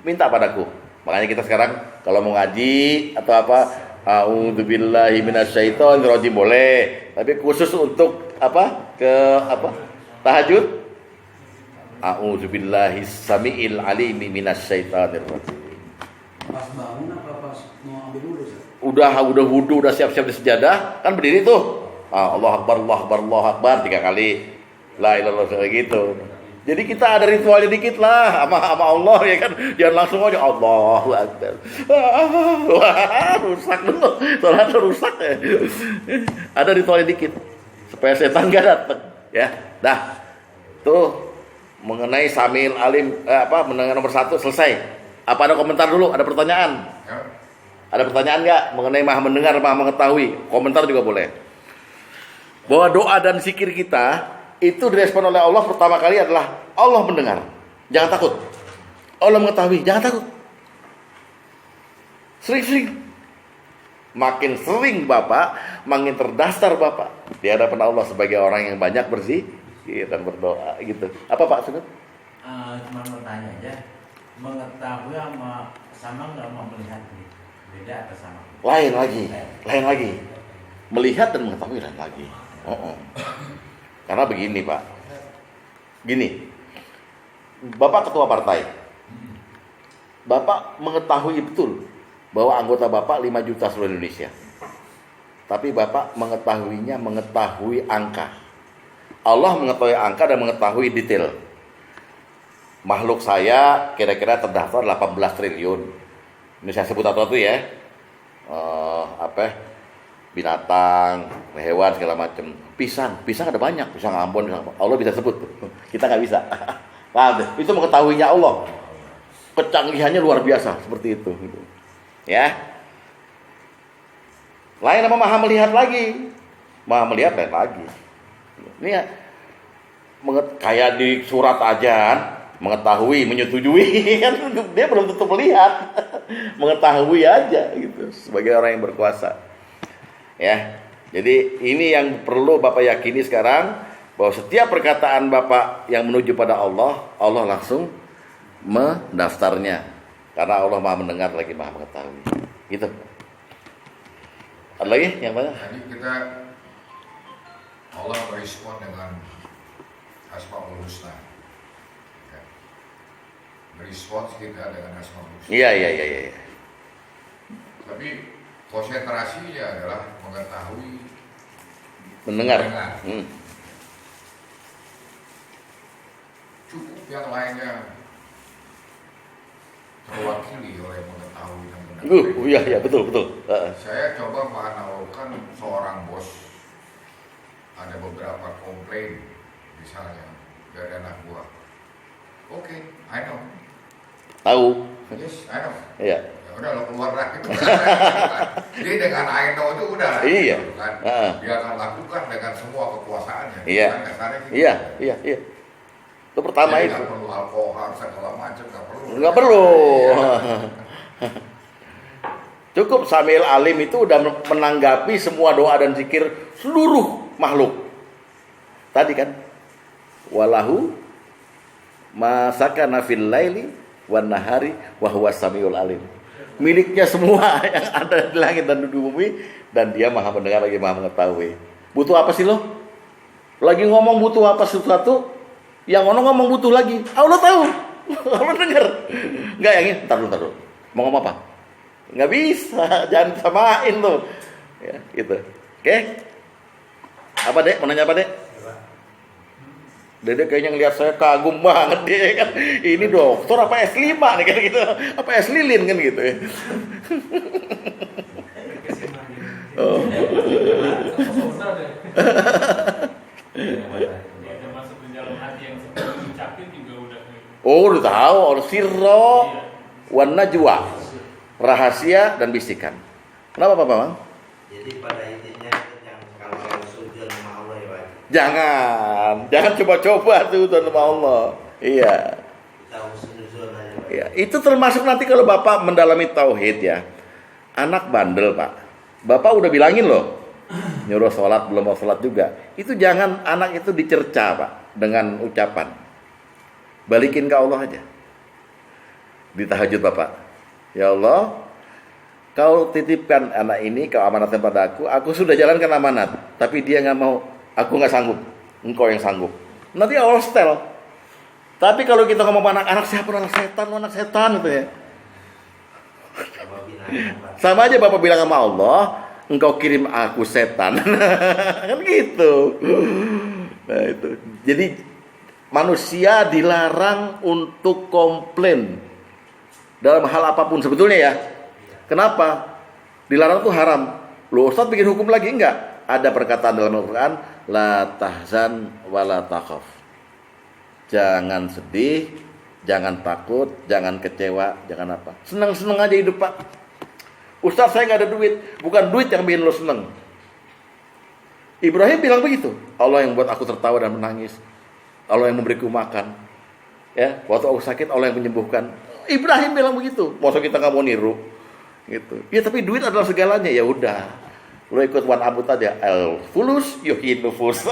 Minta padaku. Makanya kita sekarang kalau mau ngaji atau apa, a'udzubillahi minasyaitonir rajim boleh. Tapi khusus untuk apa? Tahajud. A'udzubillahi samiil alimi minasyaitonir rajim. Pas bangun apa pas mau ambil wudhu? Udah wudu, udah siap-siap di sejadah, kan berdiri tuh. Allah Akbar, Allah Akbar, Allah Akbar 3 kali. La ilaha illallah gitu. Jadi kita ada ritualnya dikit lah sama Allah ya kan. Jangan langsung aja Allahu Akbar. Rusak dulu. Salatnya rusak ya. Ada ritualnya dikit supaya setan enggak datang ya. Dah. Tuh mengenai Samil Alim mendengar nomor 1 selesai. Apa ada komentar dulu? Ada pertanyaan? Ya. Ada pertanyaan enggak mengenai Maha mendengar, Maha mengetahui? Komentar juga boleh. Bahwa doa dan zikir kita itu direspon oleh Allah pertama kali adalah Allah mendengar. Jangan takut. Allah mengetahui. Jangan takut. Sering-sering. Makin sering Bapak, makin terdasar Bapak di hadapan Allah sebagai orang yang banyak berzikir dan berdoa gitu. Apa Pak Sudut? Cuma mau tanya aja. Mengetahui sama nggak mau melihat beda atau sama? Lain lagi. Melihat dan mengetahui lain lagi. Karena begini Pak, Bapak ketua partai, Bapak mengetahui betul bahwa anggota Bapak 5 juta seluruh Indonesia. Tapi Bapak mengetahui angka. Allah mengetahui angka dan mengetahui detail. Makhluk saya kira-kira terdaftar 18 triliun. Ini saya sebut satu-satu ya. Binatang, hewan segala macam. Pisang ada banyak, pisang Ambon, Allah bisa sebut. Kita nggak bisa. Nah, itu mengetahuinya Allah. Kecanggihannya luar biasa seperti itu. Ya. Lain sama Maha melihat lagi. Maha melihat lain lagi. Ini ya, kayak di surat aja, mengetahui, menyetujui kan dia belum tentu melihat. Mengetahui aja gitu sebagai orang yang berkuasa. Ya. Jadi ini yang perlu Bapak yakini sekarang, bahwa setiap perkataan Bapak yang menuju pada Allah, Allah langsung mendaftarnya. Karena Allah Maha mendengar lagi Maha mengetahui. Gitu. Ada lagi yang banyak? Jadi kita Allah merespon dengan Asmaul Husna. Ya. Merespons kita dengan Asmaul Husna. Iya. Tapi konsentrasinya adalah mengetahui, Mendengar. Cukup yang lainnya terwakili oleh mengetahui dan mendengar. Iya, betul. Saya coba menganalogkan seorang bos, ada beberapa komplain misalnya dari anak buah. Oke, I know. Tahu. Yes, I know. Iya. Ya udah lo keluar lah gitu. Jadi dengan I know itu udah lah. Iya. Gitu, kan. Dia akan lakukan dengan semua kekuasaannya. Iya. Kan, kasarnya gitu. Iya. Itu pertama Jadi itu. nggak perlu alkohol segala macam, nggak perlu. Nggak perlu. Iya. Cukup Samiul Alim itu udah menanggapi semua doa dan zikir seluruh makhluk. Tadi kan, walahu masakana fil laili wan nahari wa huwa Samiul Alim. Miliknya semua yang ada di langit dan di bumi, dan dia maha mendengar lagi maha mengetahui. Butuh apa sih lo? Lagi ngomong butuh apa sesuatu, yang ngomong butuh lagi. Allah tahu. Allah dengar. Enggak yang ini, ntar dulu. Mau ngomong apa? Nggak bisa, jangan samain tuh. Ya, gitu. Oke? Apa, Dek? Mau nanya apa, Dek? Dede kayaknya ngelihat saya kagum banget dia kan. Ini dokter apa S5 nih kan gitu. Apa S lilin kan gitu ya. Oh. Dia masuk ke dalam hati yang sebelum diucapin juga udah. Oh, udah tahu, sirro wan najwa. Rahasia dan bisikan. Kenapa, Pak Bang? Jadi pada intinya yang kalau sujud sama Allah ya Pak. Jangan coba-coba tuh sama Allah. Iya. Kita husnuzon aja Pak. Ya, itu termasuk nanti kalau Bapak mendalami tauhid ya. Anak bandel, Pak. Bapak udah bilangin loh. Nyuruh sholat, belum mau sholat juga. Itu jangan anak itu dicerca, Pak, dengan ucapan. Balikin ke Allah aja. Di tahajud Bapak. Ya Allah, Kau titipkan anak ini, Kau amanatkan pada aku sudah jalankan amanat, tapi dia nggak mau, aku nggak sanggup, Engkau yang sanggup. Nanti Allah setel. Tapi kalau kita ngomong anak siapa, anak setan gitu ya. Sama binatang Pak. Sama aja Bapak bilang sama Allah, Engkau kirim aku setan. Kan gitu. Nah itu. Jadi manusia dilarang untuk komplain dalam hal apapun sebetulnya ya. Kenapa? Dilarang itu haram. Loh, Ustaz bikin hukum lagi? Enggak. Ada perkataan dalam Al-Quran, la tahzan wa la takhaf. Jangan sedih, jangan takut, jangan kecewa, jangan apa. Senang-senang aja hidup, Pak. Ustaz, saya nggak ada duit. Bukan duit yang bikin lo senang. Ibrahim bilang begitu. Allah yang buat aku tertawa dan menangis. Allah yang memberiku makan. Ya, waktu aku sakit Allah yang menyembuhkan. Ibrahim bilang begitu. Masa kita nggak mau niru? Gitu. Ya tapi duit adalah segalanya. Ya udah. Lo ikut Wan Abud aja. El fulus yuhin nufus.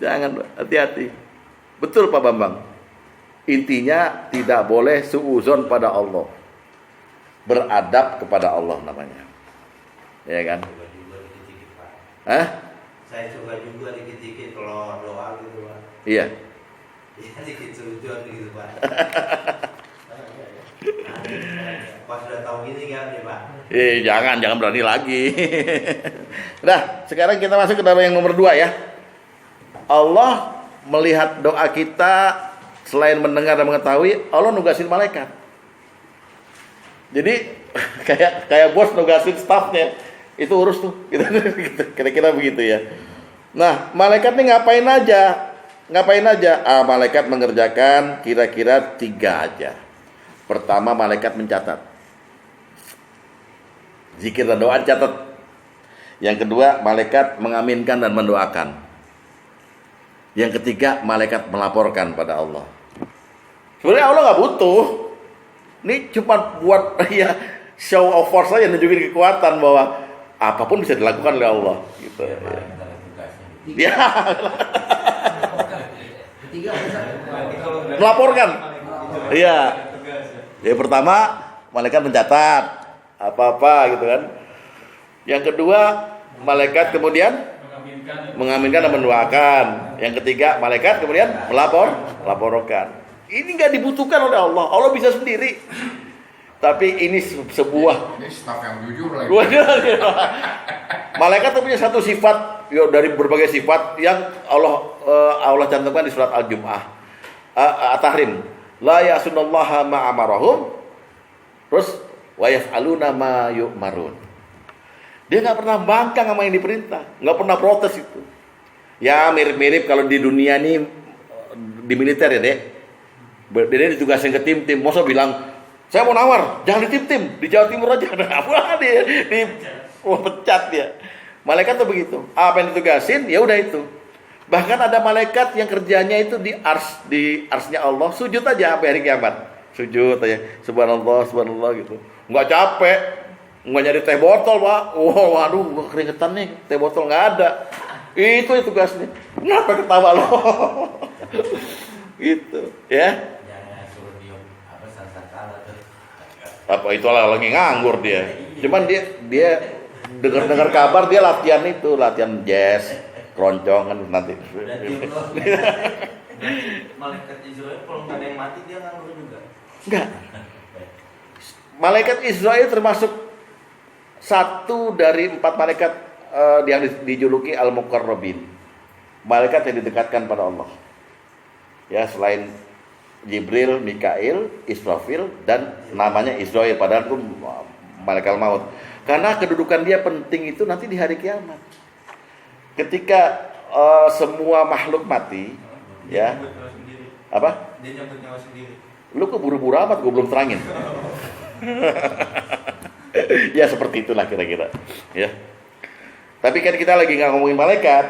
Jangan, hati-hati. Betul Pak Bambang. Intinya tidak boleh suuzon pada Allah. Beradab kepada Allah namanya. Ya kan? Coba juga dikit-dikit Pak. Hah? Saya coba juga dikit-dikit kalau doa gitu Pak. Iya. Ya dikit sujud gitu Pak. Pas sudah tahu gini kan ya Pak. Jangan berani lagi. Nah, sekarang kita masuk ke dalam yang nomor 2 ya. Allah melihat doa kita, selain mendengar dan mengetahui, Allah nugasin malaikat. Jadi kayak bos nugasin stafnya, itu urus tuh, gitu. Kira-kira begitu ya. Nah, malaikat ini ngapain aja? Malaikat mengerjakan kira-kira 3 aja. Pertama, malaikat mencatat. Zikir dan doa dicatat. Yang kedua, malaikat mengaminkan dan mendoakan. Yang ketiga, malaikat melaporkan pada Allah. Sebenarnya Allah nggak butuh. Ini cuma buat ya show of force saja, nunjukin kekuatan bahwa apapun bisa dilakukan oleh Allah. Gitu. Biar malah kita ada tugasnya. Ya, Ketiga Ustaz. melaporkan. Iya. Yang pertama, malaikat mencatat apa-apa gitu kan. Yang kedua, malaikat kemudian mengaminkan dan mendoakan. Yang ketiga, malaikat kemudian melaporkan. Ini nggak dibutuhkan oleh Allah. Allah bisa sendiri. Tapi ini sebuah Ini staf yang jujur lagi. malaikat itu punya satu sifat, dari berbagai sifat yang Allah cantumkan di surat Al-Jum'ah, At-Tahrim. La ya'sunallaha ma amarahum. Terus wa yaf'aluna ma yu'marun. Dia nggak pernah bangkang sama yang diperintah, nggak pernah protes itu. Ya mirip-mirip kalau di dunia ini di militer ya dek. Dia ditugasin ke tim-tim, masa bilang saya mau nawar, jangan di tim-tim, di Jawa Timur aja. Apa dia pecat dia. Malaikat tuh begitu. Apa yang ditugasin, ya udah itu. Bahkan ada malaikat yang kerjanya itu di arsnya Allah, sujud aja sampai hari kiamat. Sujud aja, subhanallah gitu. Nggak capek, nggak nyari teh botol, Pak. Waduh, keringetan nih, teh botol nggak ada. Itu tugasnya. Kenapa ketawa lo? Gitu, ya. Jangan suruh dia sangkala tuh. Apa itu lagi nganggur dia. Cuman dia dengar kabar dia latihan jazz, keroncong kan nanti. Malaikat Israel kalau nggak ada yang mati dia nganggur juga. Enggak. Malaikat Israel termasuk satu dari 4 malaikat yang dijuluki Al-Muqarrabin. Malaikat yang didekatkan pada Allah. Ya, selain Jibril, Mikail, Israfil, dan namanya Israel, padahal itu malaikat maut. Karena kedudukan dia penting itu nanti di hari kiamat. Ketika semua makhluk mati, ya. Apa? Dia nyambut nyawa sendiri. Lu kok buru-buru amat, gue belum terangin. Ya seperti itulah kira-kira. Ya. Tapi kan kita lagi nggak ngomongin malaikat,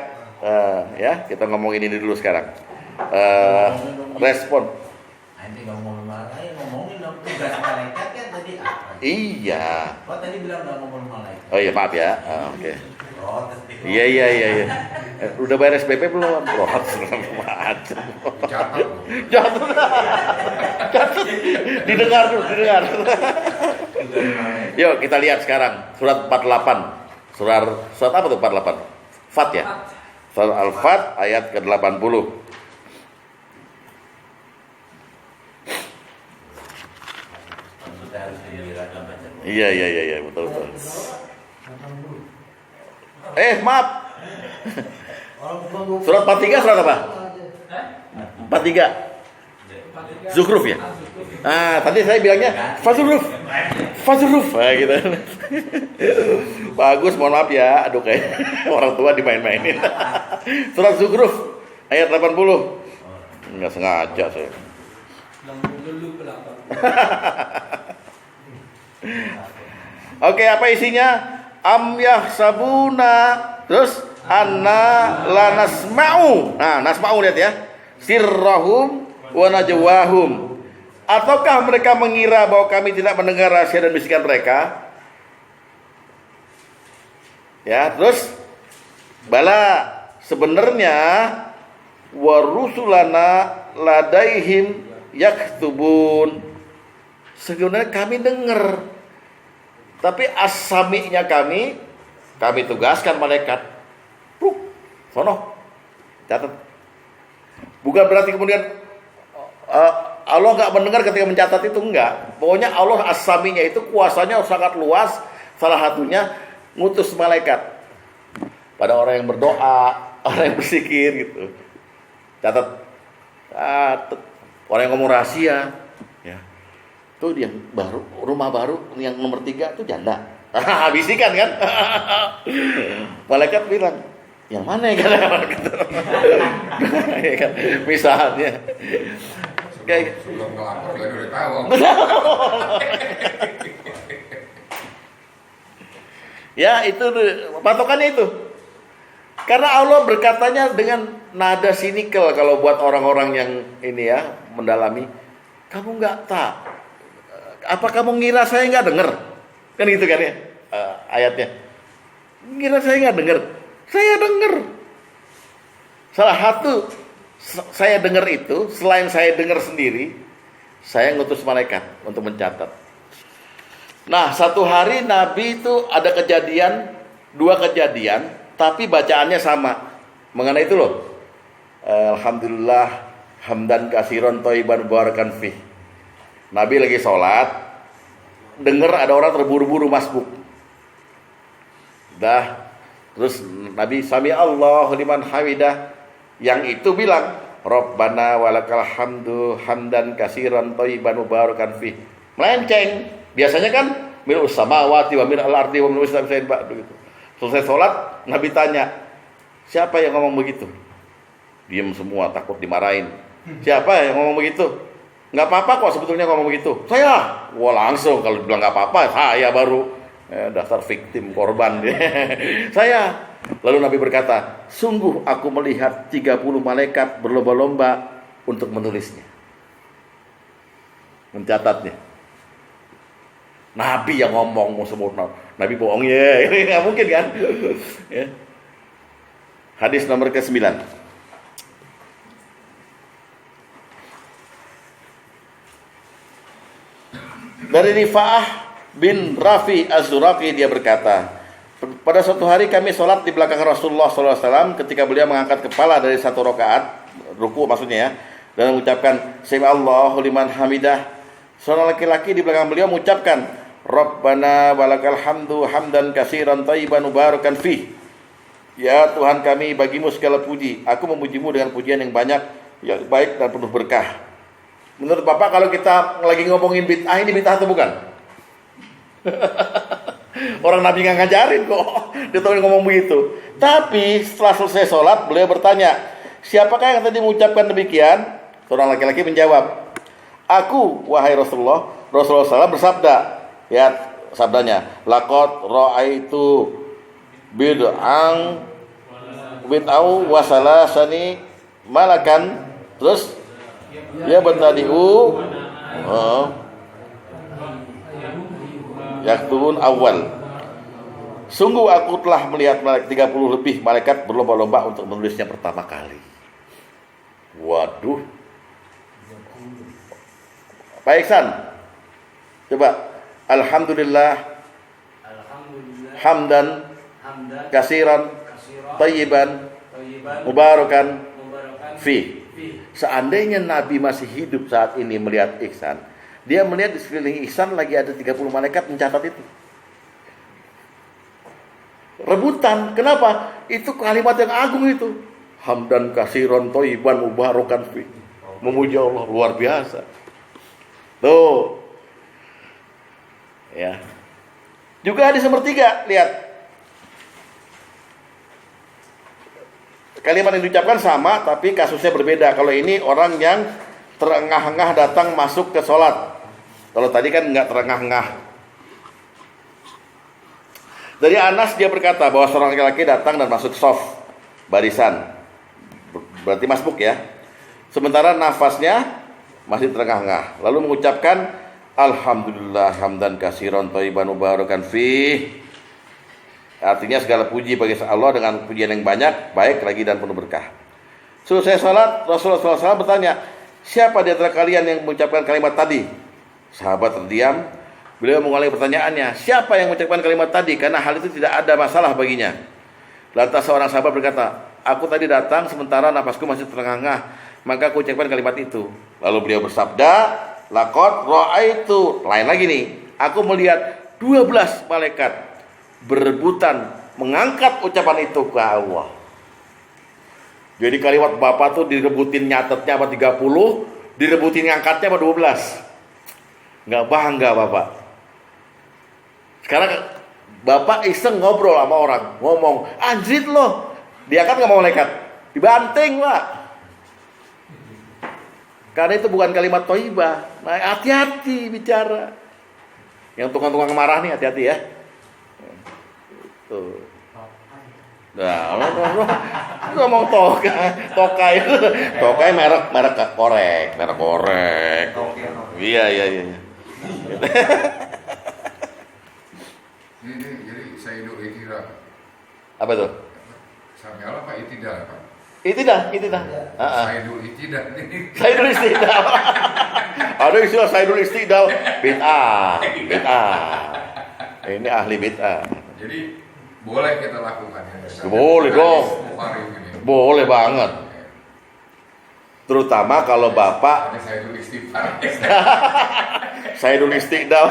ya kita ngomongin ini dulu sekarang. Respon. Nanti ngomongin malaikat, ngomongin dong tugas malaikat kan tadi apa? Iya. Oh tadi bilang nggak ngomongin malaikat. Oh iya maaf ya. Oke. Protes. Iya. Udah bayar SPP belum? Protes macam. Jatuh. Didengar. Yuk kita lihat sekarang surat 48. Surat apa tuh 48? Fat ya. Surat Al-Fat ayat ke-80. Iya, betul. Maaf. Surat 43 surat apa? 43. Zukhruf ya? Tadi saya bilangnya Fazuruf. Gitu. Bagus, mohon maaf ya. Aduh kayak orang tua dimain-mainin. Surat Zukhruf ayat 80. Enggak sengaja saya. Oke, apa isinya? Am yahsabuna, terus anna la nasma'u. Nasma'u lihat ya. Sirrahum wa najwahum. Ataukah mereka mengira bahwa kami tidak mendengar rahasia dan bisikan mereka? Ya, terus bala, sebenarnya wa rusulana ladaihim yaktubun. Sebenarnya kami dengar. Tapi as-sami'nya kami tugaskan malaikat. Sono. Catat. Bukan berarti kemudian Allah nggak mendengar ketika mencatat itu, enggak. Pokoknya Allah as-sami'nya itu kuasanya sangat luas. Salah satunya ngutus malaikat pada orang yang berdoa, orang yang berzikir gitu. Catat. Orang yang ngomong rahasia, ya. Tuh yang baru, rumah baru yang nomor 3 tuh janda. Bisikan kan? Malaikat bilang, yang mana ya kan? Misalnya. Kayak Sebelum ngelapor lagi udah tahu. Ya itu patokannya itu. Karena Allah berkatanya dengan nada sinikal kalau buat orang-orang yang ini ya mendalami. Kamu nggak tak? Apa kamu ngira saya nggak dengar? Kan gitu kan ya ayatnya. Ngira saya nggak dengar? Saya dengar. Salah satu saya dengar itu, selain saya dengar sendiri, saya ngutus malaikat untuk mencatat. Nah, satu hari Nabi itu ada kejadian, 2 kejadian tapi bacaannya sama. Mengenai itu loh. Alhamdulillah hamdan katsiran thayyiban mubarakan fih. Nabi lagi sholat, dengar ada orang terburu-buru masbuk. Terus Nabi sami Allahu liman hamidah, yang itu bilang Rabbana walakal hamdu hamdan katsiran thayyiban mubarakan fih. Melenceng. Biasanya kan mil'us samawati wa mil'al ardi wa mil'us samawati begitu. Selesai sholat, Nabi tanya, siapa yang ngomong begitu? Diam semua, takut dimarahin. Siapa yang ngomong begitu? Nggak apa-apa kok sebetulnya ngomong begitu. Saya. Wah langsung kalau bilang nggak apa-apa, saya baru dasar victim korban. Saya. Lalu Nabi berkata, sungguh aku melihat 30 malaikat berlomba-lomba untuk menulisnya, mencatatnya. Nabi yang ngomong mau sempurna. Nabi bohong ya, ini nggak mungkin kan? Ya. Hadis nomor ke-9. Dari Rifa'ah bin Rafi Az-Zuraqi, dia berkata, pada suatu hari kami sholat di belakang Rasulullah SAW ketika beliau mengangkat kepala dari satu rakaat, ruku maksudnya ya, dan mengucapkan Sami Allahu liman hamidah. Seorang laki-laki di belakang beliau mengucapkan Rabbana walakal hamdu hamdan katsiran thayyiban mubarakan fih. Ya Tuhan kami, bagimu segala puji. Aku memujimu dengan pujian yang banyak, yang baik dan penuh berkah. Menurut Bapak, kalau kita lagi ngomongin bid'ah, ini bid'ah atau bukan? Orang Nabi nggak ngajarin kok, dia tahu ngomong begitu. Tapi setelah selesai sholat, beliau bertanya, siapakah yang tadi mengucapkan demikian? Seorang laki-laki menjawab, aku, wahai Rasulullah. Rasulullah SAW bersabda, ya sabdanya, laqad ra'aitu bid'an wasalasani malakan. Terus ya bertadiu yaktubun awal. Sungguh aku telah melihat 30 lebih malaikat berlomba-lomba untuk menulisnya pertama kali. Waduh. Pak Iksan, coba Alhamdulillah hamdan katsiran thayyiban mubarakan fi. Seandainya Nabi masih hidup saat ini melihat Ihsan, dia melihat di sekeliling Ihsan lagi ada 30 malaikat mencatat itu. Rebutan. Kenapa? Itu kalimat yang agung itu. Hamdan katsiran thayyiban mubarakan fi. Memuji Allah luar biasa. Tuh. Ya. Juga hadis nomor 3, lihat. Kalimat yang diucapkan sama, tapi kasusnya berbeda. Kalau ini orang yang terengah-engah datang masuk ke sholat. Kalau tadi kan nggak terengah-engah. Dari Anas, dia berkata bahwa seorang laki-laki datang dan masuk soft barisan. Berarti masbuk ya. Sementara nafasnya masih terengah-engah. Lalu mengucapkan Alhamdulillah hamdan katsiran thayyiban mubarakan fih. Artinya segala puji bagi Allah dengan pujian yang banyak, baik lagi dan penuh berkah. Selesai salat, Rasulullah SAW bertanya, siapa di antara kalian yang mengucapkan kalimat tadi? Sahabat terdiam. Beliau mengulangi pertanyaannya, siapa yang mengucapkan kalimat tadi? Karena hal itu tidak ada masalah baginya. Lantas seorang sahabat berkata, aku tadi datang sementara nafasku masih terengah-engah, maka aku ucapkan kalimat itu. Lalu beliau bersabda, laqad ra'aitu, lain lagi nih, aku melihat 12 malaikat berebutan mengangkat ucapan itu ke Allah. Jadi kalimat Bapak tuh direbutin nyatetnya apa 30, direbutin ngangkatnya apa 12. Nggak bangga Bapak. Sekarang Bapak iseng ngobrol sama orang, ngomong, anjrit loh, diangkat nggak mau malaikat, dibanting Pak. Karena itu bukan kalimat thayyibah. Nah, hati-hati bicara. Yang tukang-tukang marah nih, hati-hati ya. Tuh. Nah, ngomong tokai merek korek. Iya. Ini jadi Sayyidul Iktidal. Apa tuh? Sami Allah Pak Iktidal Pak. Iktidal. Sayyidul Iktidal. Sayyidul Iktidal. Ada istilah Sayyidul Iktidal. Bid'ah. Ini ahli bid'ah. Jadi Boleh kita lakukan ya. Boleh dong. Bukhari ini. Boleh banget. Terutama kalau Bapak Ini saya dulu istighfar. saya dulu istiqdal.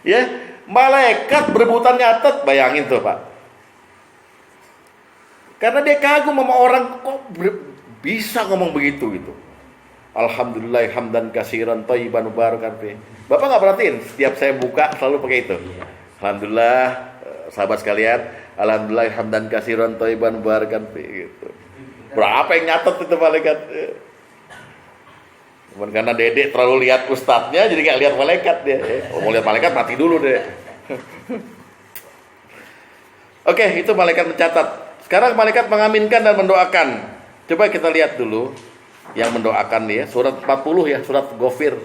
Ya, malaikat berebutan nyatet, bayangin tuh Pak. Karena dia kagum sama orang kok bisa ngomong begitu gitu. Alhamdulillah hamdan katsiran thayyiban mubarakan fi. Bapak nggak perhatiin setiap saya buka selalu pakai itu. Alhamdulillah sahabat sekalian, alhamdulillah hamdan katsiran thayyiban mubarakan fi gitu. Berapa yang nyatet itu malaikat? Cuman karena Dedek terlalu lihat ustadznya jadi nggak lihat malaikat dia. Kalau mau lihat malaikat mati dulu deh. Oke, itu malaikat mencatat. Sekarang malaikat mengaminkan dan mendoakan. Coba kita lihat dulu yang mendoakan nih ya, surat 40 ya, surat Ghafir,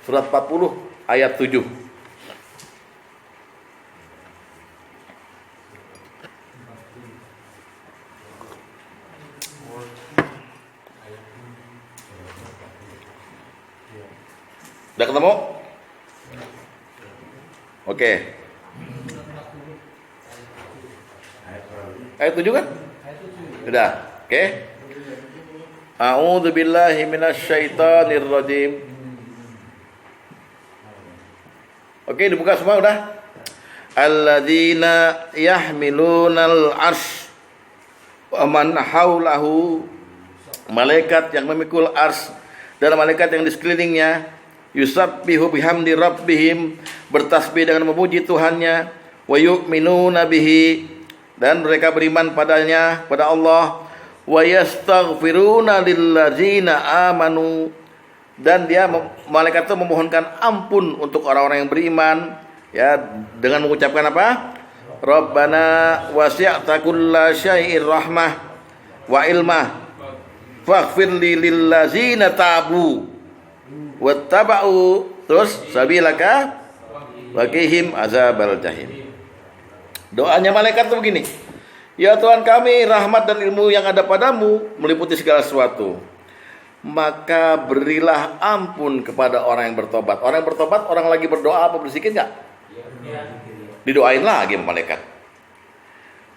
surat 40 ayat 7. Udah ketemu? Oke. Ayat 7 kan? Udah. Oke. A'udzu billahi minasyaitonir rajim. Oke, dibuka semua udah? Alladzina yahmilunal arsy wa man haulahu. Malaikat yang memikul ars dan malaikat yang di sekelilingnya yusabbihu bihamdi rabbihim, bertasbih dengan memuji Tuhannya, wa yu'minuna bihi, dan mereka beriman padanya, pada Allah, wa yastaghfiruna lillazina amanu, dan dia malaikat itu memohonkan ampun untuk orang-orang yang beriman ya dengan mengucapkan apa? Rabbana wasi'ta kulla syai'ir rahmah wa ilmah faghfir lillazina tabu wattaba'u terus sabilaka waqihim azabal jahim. Doanya malaikat itu begini. Ya Tuhan kami, rahmat dan ilmu yang ada padamu meliputi segala sesuatu. Maka berilah ampun kepada orang yang bertobat. Orang yang bertobat, orang lagi berdoa apa berzikir enggak? Didoain lagi sama malaikat.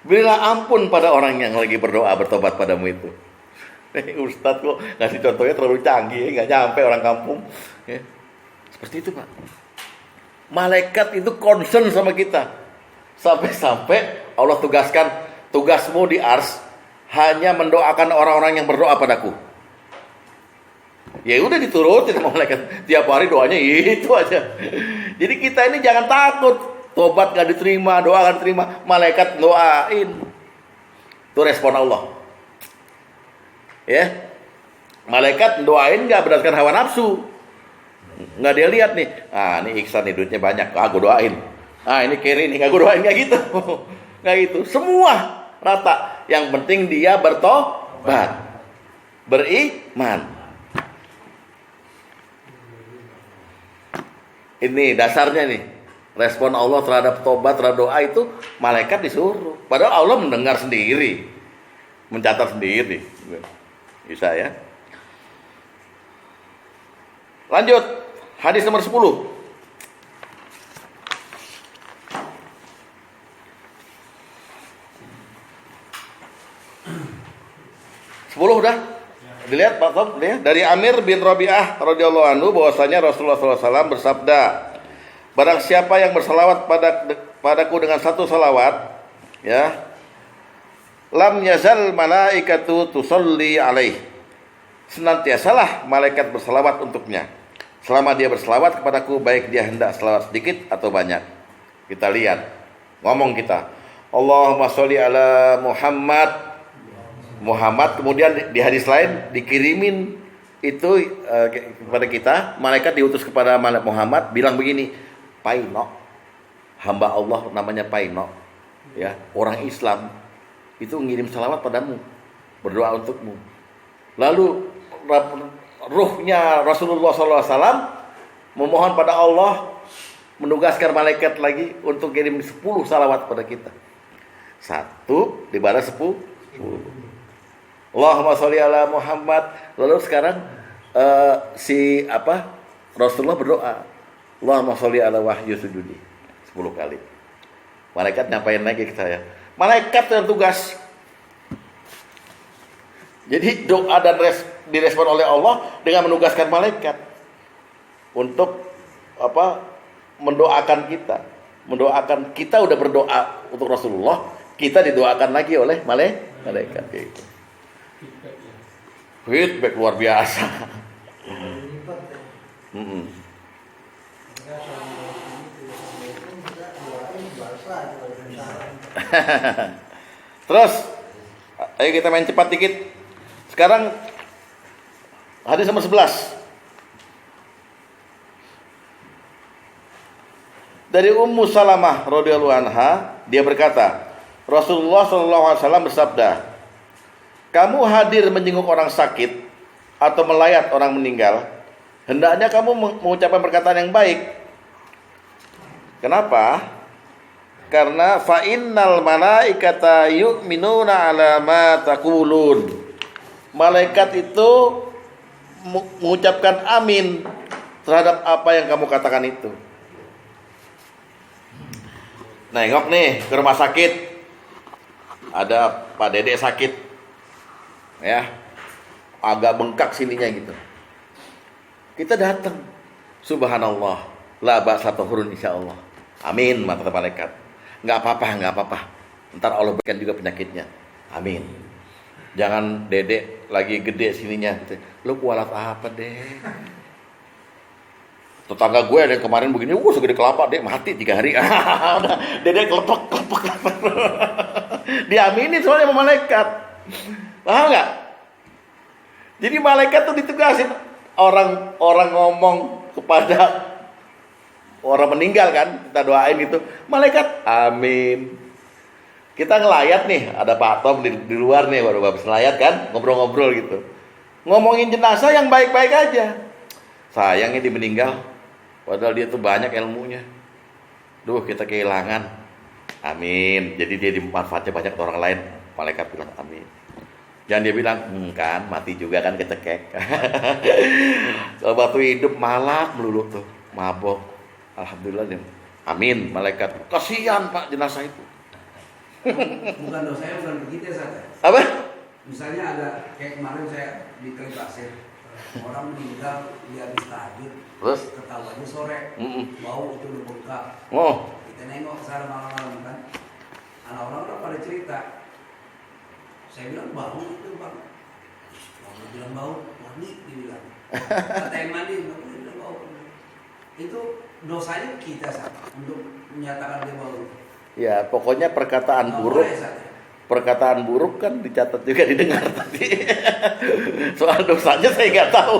Berilah ampun pada orang yang lagi berdoa bertobat padamu itu. Ustadz kok ngasih contohnya terlalu canggih, nggak nyampe orang kampung. Ya. Seperti itu Pak. Malaikat itu concern sama kita. Sampai-sampai Allah tugaskan, tugasmu di ars hanya mendoakan orang-orang yang berdoa padaku. Ya udah diturutin sama malaikat. Tiap hari doanya itu aja. Jadi kita ini jangan takut. Tobat nggak diterima, doa nggak diterima, malaikat doain. Itu respon Allah. Ya, malaikat doain nggak berdasarkan hawa nafsu, nggak dia lihat nih, ini Iksan nih duitnya banyak, gue doain. Ini Kiri nih, gue doain, nggak gitu, nggak gitu. Semua rata. Yang penting dia bertobat, beriman. Ini dasarnya nih, respon Allah terhadap tobat, terhadap doa itu malaikat disuruh. Padahal Allah mendengar sendiri, mencatat sendiri. Bisa ya. Lanjut, hadis nomor 10. 10 udah? Dilihat Pak Tom, ya. Dari Amir bin Rabi'ah radhiyallahu anhu bahwasanya Rasulullah SAW bersabda, barang siapa yang bersalawat padaku dengan satu salawat, ya, lam yazal malaikatu tusalli alaih, senantiasalah malaikat berselawat untuknya selama dia berselawat kepadaku, baik dia hendak selawat sedikit atau banyak. Kita lihat, ngomong kita Allahumma sholli ala Muhammad, kemudian di hadis lain dikirimin itu kepada kita, malaikat diutus kepada Muhammad bilang begini, Paino, hamba Allah namanya Paino, ya, orang Islam itu ngirim salawat padamu, berdoa untukmu. Lalu ruhnya Rasulullah SAW memohon pada Allah, menugaskan malaikat lagi untuk kirim 10 salawat pada kita. 1 dibalas 10. Allahumma sholli ala Muhammad. Lalu sekarang Rasulullah berdoa, Allahumma sholli ala wahyu sujudi 10 kali. Malaikat nyampain lagi ke saya. Malaikat yang tugas. Jadi doa dan direspon oleh Allah dengan menugaskan malaikat untuk mendoakan kita. Mendoakan kita udah berdoa untuk Rasulullah, kita didoakan lagi oleh malaikat gitu. Feedback luar biasa. Terus, ayo kita main cepat dikit. Sekarang hadis nomor 11. Dari Ummu Salamah radhiyallahu anha, dia berkata, Rasulullah sallallahu alaihi wasallam bersabda, "Kamu hadir menjenguk orang sakit atau melayat orang meninggal, hendaknya kamu mengucapkan perkataan yang baik." Kenapa? Karena fa innal malaikata yu'minuna ala ma taqulun. Malaikat itu mengucapkan amin terhadap apa yang kamu katakan itu. Nengok nih ke rumah sakit, ada Pak Dedek sakit, ya, agak bengkak sininya gitu. Kita datang, subhanallah, la ba'sa tahurun insyaallah. Amin, kata malaikat. Nggak apa-apa. Ntar Allah berikan juga penyakitnya. Amin. Jangan Dedek lagi gede sininya. Lu kualat apa, Dek? Tetangga gue ada yang kemarin begini, segede kelapa, Dek mati 3 hari. Udah, Dedek kelepek. Diaminin soalnya sama malaikat. Paham nggak? Jadi malaikat tuh ditugasin orang ngomong kepada orang meninggal kan, kita doain gitu. Malaikat, amin. Kita ngelayat nih, ada Pak Tom di luar nih, baru habis ngelayat kan, ngobrol-ngobrol gitu. Ngomongin jenazah yang baik-baik aja. Sayangnya dia meninggal, padahal dia tuh banyak ilmunya. Duh, kita kehilangan. Amin. Jadi dia dimanfaatnya banyak ke orang lain. Malaikat bilang amin. Jangan dia bilang, kan mati juga kan kecekek. Kalau waktu hidup malak melulu tuh, mabok. Alhamdulillah dia. Amin, malaikat. Kasihan Pak jenazah itu. Bukan dosanya bukan begitu ya, Apa? Misalnya ada kayak kemarin saya di Kali Pasir, orang meninggal di habis tahajud, Terus? ketahuannya sore, bau itu udah bengkak. Oh, Kita nengok ke sana malam-malam kan, anak orang udah pada cerita. Saya bilang bau itu bang, orang bilang bau, mandi dibilang. Kata yang mandi, dia bilang bau. Itu dosanya kita sama untuk menyatakan dia bau. ya pokoknya perkataan buruk. Perkataan buruk kan dicatat juga didengar tadi. Soal dosanya saya nggak tahu.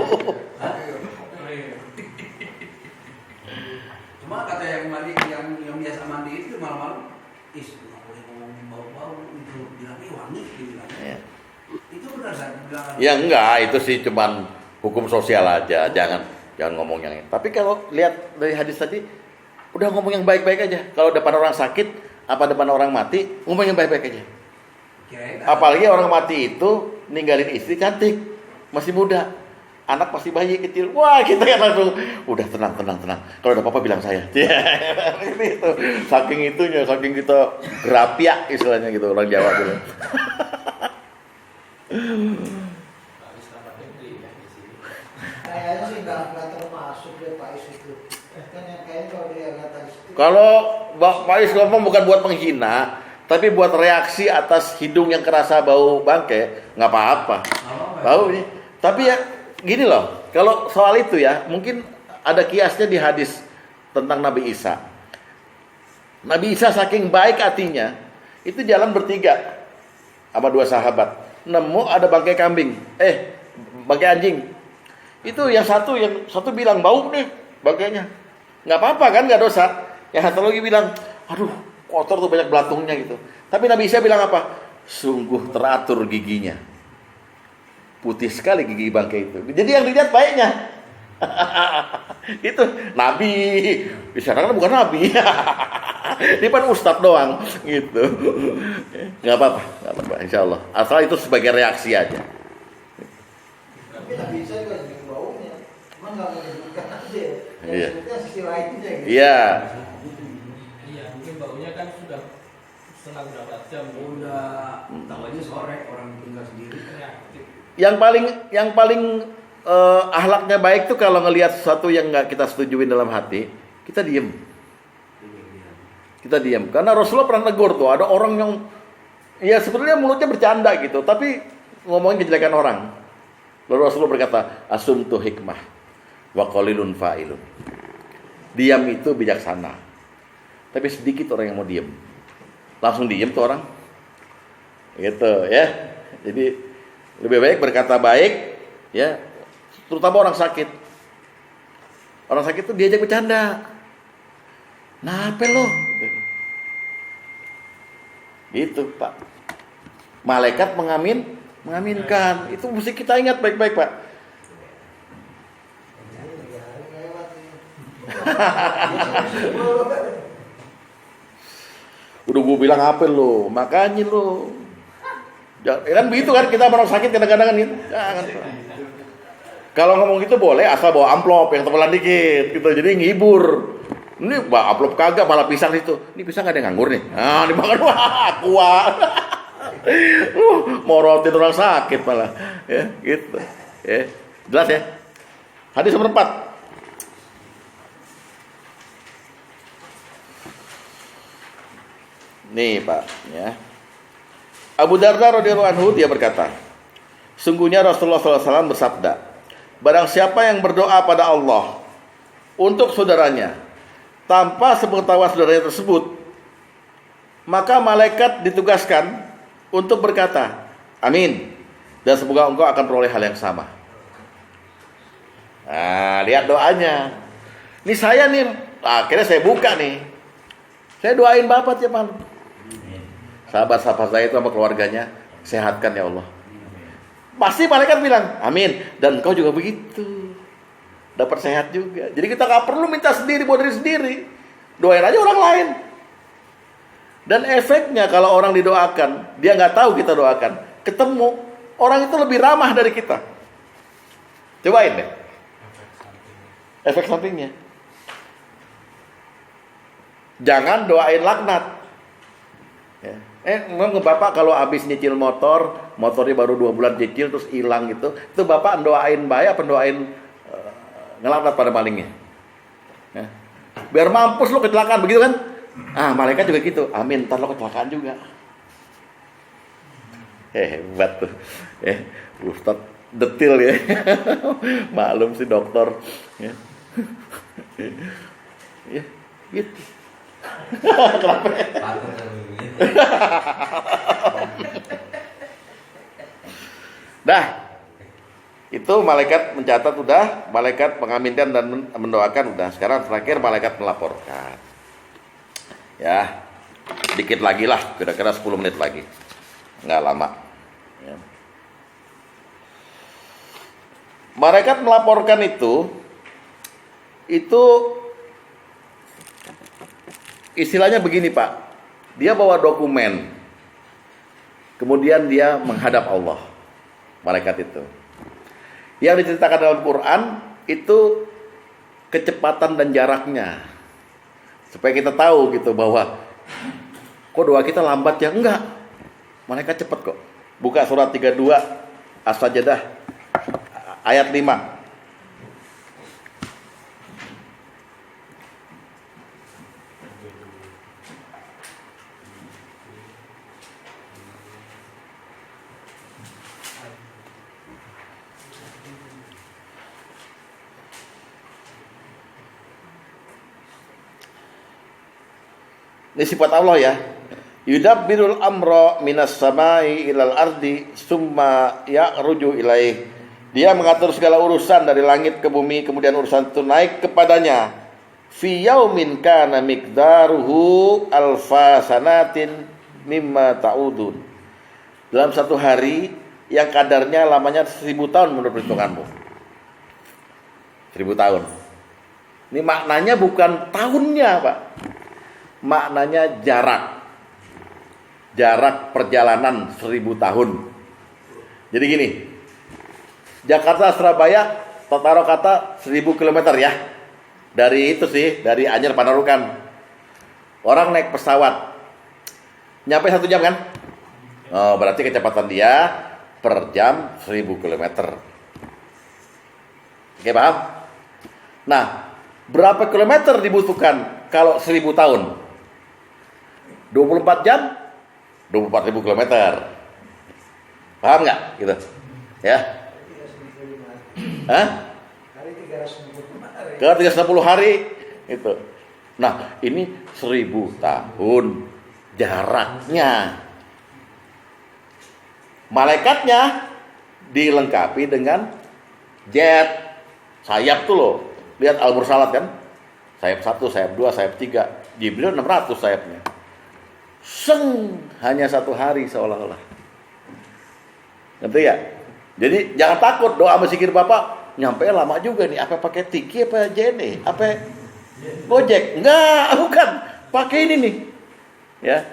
Cuma kata yang mandi yang biasa mandi itu malam-malam, nggak boleh ngomongin bau-bau itu bilang wangi dibilang. Ya. Itu benar saya bilang. Ya enggak, itu sih cuman hukum sosial aja. Jangan ngomong yang ini. Tapi kalau lihat dari hadis tadi, udah ngomong yang baik-baik aja. Kalau depan orang sakit, apa depan orang mati, ngomong yang baik-baik aja. Apalagi orang mati itu ninggalin istri cantik, masih muda, anak masih bayi kecil. Wah, kita kan langsung udah tenang. Kalau ada apa-apa bilang saya. Itu saking itunya, saking kita gerapiak istilahnya gitu orang Jawa dulu. Kayaknya sih nggak termasuk deh Pak Is itu. Kayaknya kalau dia kata itu. Kalau Pak Is ngomong bukan buat menghina, tapi buat reaksi atas hidung yang kerasa bau bangke, nggak apa-apa. Bau nih. Tapi ya gini loh, kalau soal itu ya mungkin ada kiasnya di hadis tentang Nabi Isa. Nabi Isa saking baik hatinya, itu jalan bertiga sama 2 sahabat, nemu ada bangkai kambing, bangkai anjing. Itu yang satu bilang bau nih bangkainya, nggak apa-apa kan, nggak dosa. Yang satu lagi bilang, aduh kotor tuh banyak belatungnya gitu. Tapi Nabi Isa bilang apa? Sungguh teratur giginya. Putih sekali gigi bangkai itu. Jadi yang dilihat baiknya. Itu Nabi. Bisa kan bukan Nabi. Ini kan ustadz doang gitu. Nggak apa-apa, insya Allah. Asal itu sebagai reaksi aja. Tapi Nabi Isa juga jadi baunya. Cuma nggak menyebutkan aja. Iya. Yang sisi lainnya gitu. Iya. Iya, mungkin baunya kan sudah orang tinggal sendiri. Yang paling akhlaknya baik tuh kalau ngelihat sesuatu yang nggak kita setujuin dalam hati, kita diem. Kita diam. Karena Rasulullah pernah negur tuh, ada orang yang ya sebenarnya mulutnya bercanda gitu, tapi ngomongin kejelekan orang. Lalu Rasulullah berkata, asumtu hikmah wa qalilun fa'ilun. Diam itu bijaksana. Tapi sedikit orang yang mau diam. Langsung diam tuh orang. Gitu ya. Jadi lebih baik berkata baik ya, terutama orang sakit. Orang sakit tuh diajak bercanda. Nah, apa lo? Gitu, Pak. Malaikat mengaminkan. Itu mesti kita ingat baik-baik, Pak. Udah gue bilang apa lo? Makanya lo. Ya kan begitu kan, kita orang sakit kadang-kadang kan gitu. Jangan. Kalau ngomong gitu boleh asal bawa amplop yang tebelan dikit gitu. Jadi ngibur. Ini amplop kagak, malah pisang itu. Ini pisang gak ada yang nganggur nih. Nah, dimakan wah, kuat. Morotin orang sakit malah. Ya, gitu. Ya, jelas ya. Hadis nomor 4. Nih, Pak, ya. Abu Darda radhiyallahu anhu dia berkata, sungguhnya Rasulullah SAW bersabda, barang siapa yang berdoa pada Allah untuk saudaranya tanpa sepengetahuan saudaranya tersebut, maka malaikat ditugaskan untuk berkata, amin, dan semoga engkau akan peroleh hal yang sama. Nah, lihat doanya. Ini saya nih, akhirnya saya buka nih. Saya doain Bapak tiap malam. Sahabat-sahabat saya itu sama keluarganya, sehatkan ya Allah. Pasti malaikat bilang, amin, dan engkau juga begitu. Dapat sehat juga. Jadi kita gak perlu minta sendiri buat diri sendiri. Doain aja orang lain. Dan efeknya kalau orang didoakan, dia gak tahu kita doakan, ketemu, orang itu lebih ramah dari kita. Cobain deh. Efek sampingnya. Jangan doain laknat. Ya. Bapak kalau habis nyicil motornya baru 2 bulan cicil terus hilang gitu, itu Bapak doain baik apa doain ngelaknat pada malingnya? Ya. Biar mampus lo kecelakaan begitu kan? Ah, malaikat juga gitu. Amin, ntar lo kecelakaan juga. Hebat tuh. Ustaz detil ya. Maklum sih dokter. Ya. Ya, gitu. Kenapa? Dah. Itu malaikat mencatat udah, malaikat mengaminkan dan mendoakan udah. Sekarang terakhir malaikat melaporkan. Ya, sedikit lagi lah, kira-kira 10 menit lagi, nggak lama. Ya. Malaikat melaporkan itu istilahnya begini Pak, dia bawa dokumen, kemudian dia menghadap Allah, malaikat itu. Yang diceritakan dalam Quran itu kecepatan dan jaraknya, supaya kita tahu gitu bahwa kok doa kita lambat ya? Enggak, malaikat cepat kok. Buka surat 32 As-Sajdah ayat 5. Ini sifat Allah ya. Yudabbirul amra minas samai ilal ardi summa ya'ruju ilaih. Dia mengatur segala urusan dari langit ke bumi, kemudian urusan itu naik kepadanya. Fi yaumin kana miqdaruhu alfa sanatin mimma ta'udun. Dalam satu hari yang kadarnya lamanya 1000 tahun menurut perhitunganmu. 1000 tahun. Ini maknanya bukan tahunnya, Pak. Maknanya jarak perjalanan 1000 tahun. Jadi gini, Jakarta Surabaya taruh kata 1000 km ya. Dari itu sih, dari Anyer Panarukan. Orang naik pesawat nyampe 1 jam kan? Oh, berarti kecepatan dia per jam 1000 km. Oke, paham? Nah, berapa kilometer dibutuhkan kalau 1000 tahun? 24 jam, 24.000 km. Paham nggak? Gitu. Ya. Hah? Hari 365 hari. Ke 360 hari itu. Nah, ini 1000 tahun jaraknya. Malaikatnya dilengkapi dengan jet, sayap tuh loh. Lihat Al-Mursalat kan? Sayap 1, sayap 2, sayap 3. Jibril 600 sayapnya. Hanya 1 hari seolah-olah. Ngerti ya? Jadi jangan takut doa berzikir Bapak nyampe lama juga nih. Apa pakai Tiki apa JNE? Apa Gojek? Enggak, bukan. Pakai ini nih. Ya,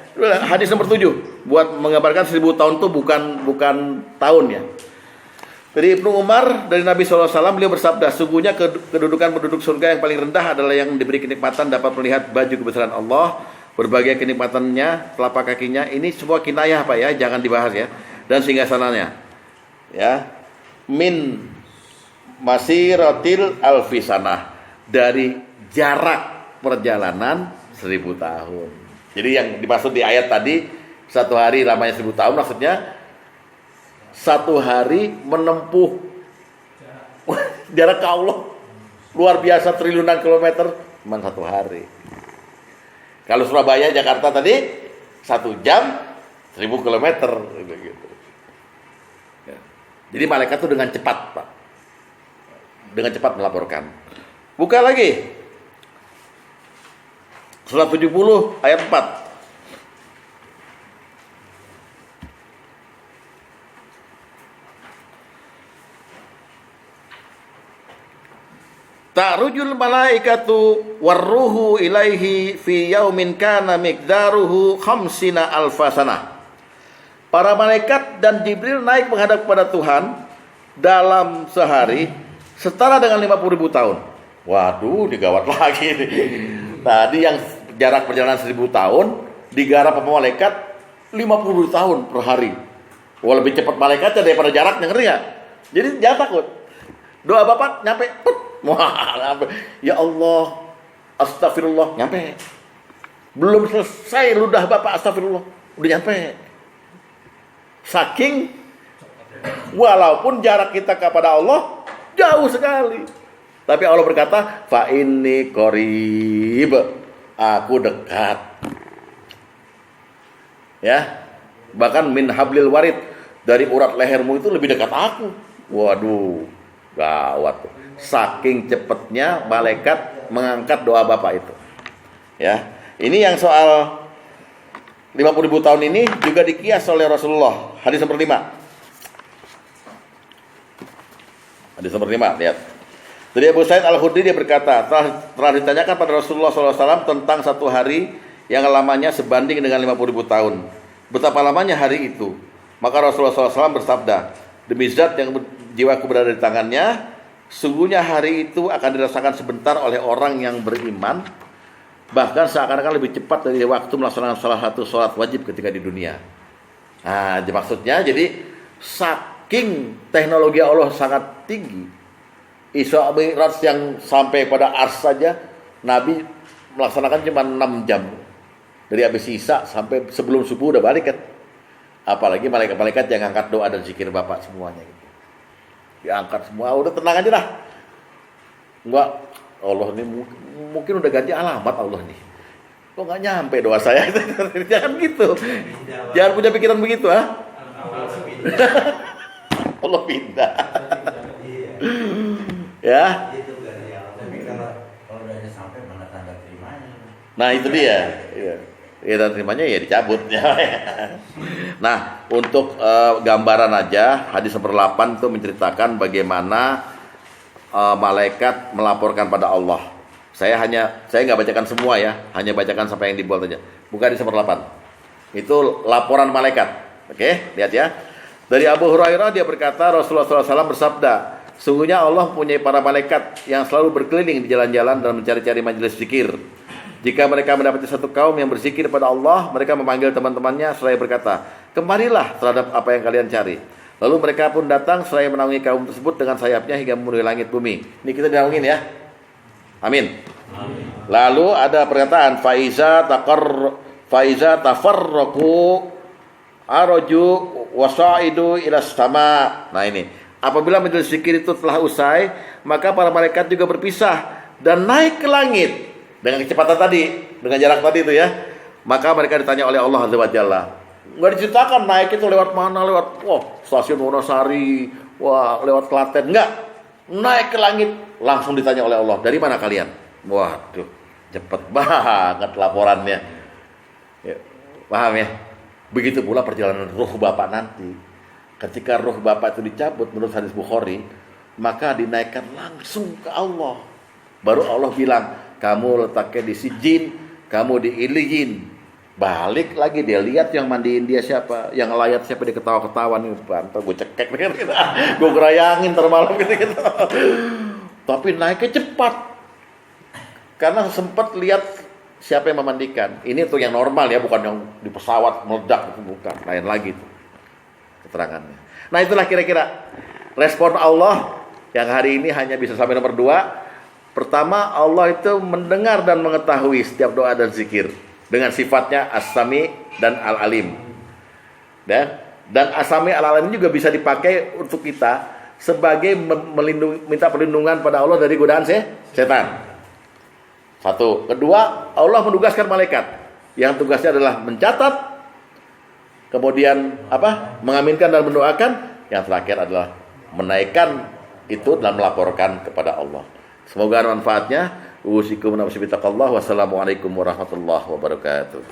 hadis nomor 7 buat menggambarkan 1000 tahun itu bukan tahun ya. Dari Ibnu Umar dari Nabi SAW beliau bersabda, sungguhnya kedudukan penduduk surga yang paling rendah adalah yang diberi kenikmatan dapat melihat baju kebesaran Allah, berbagai kenikmatannya, telapak kakinya. Ini semua kinayah Pak ya, jangan dibahas ya. Dan singgasananya ya, min masiratil alfisanah, dari jarak perjalanan 1000 tahun. Jadi yang dimaksud di ayat tadi 1 hari lamanya 1000 tahun, maksudnya 1 hari menempuh jarak ke Allah luar biasa, triliunan kilometer cuma 1 hari. Kalau Surabaya Jakarta tadi 1 jam 1000 kilometer gitu. Ya. Jadi malaikat itu dengan cepat Pak, dengan cepat melaporkan. Buka lagi Surat 70 ayat 4. Ta'rujul malaikatu warruhu ilaihi fi yaumin kana miqdaruhu khamsina alfasanah. Para malaikat dan Jibril naik menghadap kepada Tuhan dalam sehari setara dengan 50.000 tahun. Waduh, digawat lagi nih. Tadi yang jarak perjalanan 1000 tahun digarap sama malaikat 50 tahun per hari. Wah, lebih cepat malaikatnya daripada jaraknya, ngerti nggak? Jadi jangan takut. Doa Bapak nyampe, wah, ya Allah, astagfirullah, nyampe. Belum selesai ludah Bapak astagfirullah, udah nyampe. Saking walaupun jarak kita kepada Allah jauh sekali, tapi Allah berkata, fa inni qarib, aku dekat. Ya, bahkan min hablil warid, dari urat lehermu itu lebih dekat aku. Waduh, gawat. Saking cepatnya malaikat mengangkat doa Bapak itu. Ya, ini yang soal 50.000 tahun ini juga dikias oleh Rasulullah. Hadis nomor 5. Hadis nomor 5, lihat. Dari Abu Sa'id Al-Khudri dia berkata, telah ditanyakan pada Rasulullah SAW tentang 1 hari yang lamanya sebanding dengan 50.000 tahun. Betapa lamanya hari itu? Maka Rasulullah SAW bersabda, demi zat yang jiwaku berada di tangannya, sungguhnya hari itu akan dirasakan sebentar oleh orang yang beriman, bahkan seakan-akan lebih cepat dari waktu melaksanakan salah satu sholat wajib ketika di dunia. Nah, maksudnya jadi saking teknologi Allah sangat tinggi, Isra Mi'raj yang sampai pada Ars saja Nabi melaksanakan cuma 6 jam. Dari habis Isya sampai sebelum subuh udah balik kan. Apalagi malaikat-malaikat yang angkat doa dan zikir Bapak semuanya gitu. Diangkat semua, udah tenang aja lah. Enggak, Allah ini mungkin udah ganti alamat Allah nih. Kok nggak nyampe doa saya? Jangan gitu. Jangan punya pikiran begitu, ha? Allah pindah. Ya. Tapi kalau udah sampai mana tanda terimanya? Nah itu dia. Iya. Ya, tanda terimanya ya dicabut. Nah untuk gambaran aja, hadis nomor 8 itu menceritakan bagaimana malaikat melaporkan pada Allah. Saya nggak bacakan semua ya, hanya bacakan sampai yang di bold aja. Bukan di nomor 8. Itu laporan malaikat. Oke, lihat ya. Dari Abu Hurairah dia berkata, Rasulullah SAW bersabda, sungguhnya Allah punya para malaikat yang selalu berkeliling di jalan-jalan dan mencari-cari majelis zikir. Jika mereka mendapati satu kaum yang berzikir pada Allah, mereka memanggil teman-temannya seraya berkata, kemarilah terhadap apa yang kalian cari. Lalu mereka pun datang seraya menaungi kaum tersebut dengan sayapnya hingga memenuhi langit bumi. Ini kita dinaungin ya. Amin. Lalu ada perkataan faiza tafarraqu araju wasaidu ila sama. Nah ini, apabila majelis zikir itu telah usai, maka para malaikat juga berpisah dan naik ke langit dengan kecepatan tadi, dengan jarak tadi itu ya. Maka mereka ditanya oleh Allah Azza wa Jalla. Enggak diceritakan naik itu lewat mana, lewat stasiun Wonosari, lewat Klaten, enggak. Naik ke langit langsung ditanya oleh Allah, dari mana kalian? Waduh, cepet banget laporannya. Ya, paham ya? Begitu pula perjalanan ruh Bapak nanti. Ketika ruh Bapak itu dicabut menurut hadis Bukhari, maka dinaikkan langsung ke Allah. Baru Allah bilang, kamu letaknya di sijin, kamu di iliyin. Balik lagi dia lihat yang mandiin dia siapa, yang ngelayat siapa, dia ketawa-ketawa nih, bantal gue cekek gitu. Gue gerayangin termalam gitu. Tapi naiknya cepat. Karena sempat lihat siapa yang memandikan. Ini tuh yang normal ya, bukan yang di pesawat meledak, bukan, lain lagi tuh keterangannya. Nah, itulah kira-kira respon Allah yang hari ini hanya bisa sampai nomor 2. Pertama, Allah itu mendengar dan mengetahui setiap doa dan zikir dengan sifatnya As-Sami dan Al-Alim. Dan As-Sami Al-Alim juga bisa dipakai untuk kita sebagai minta perlindungan pada Allah dari godaan setan. Satu. Kedua, Allah menugaskan malaikat yang tugasnya adalah mencatat, kemudian mengaminkan dan mendoakan. Yang terakhir adalah menaikkan itu dan melaporkan kepada Allah. Semoga manfaatnya. Usikum nafsi bitaqallah. Wassalamualaikum warahmatullahi wabarakatuh.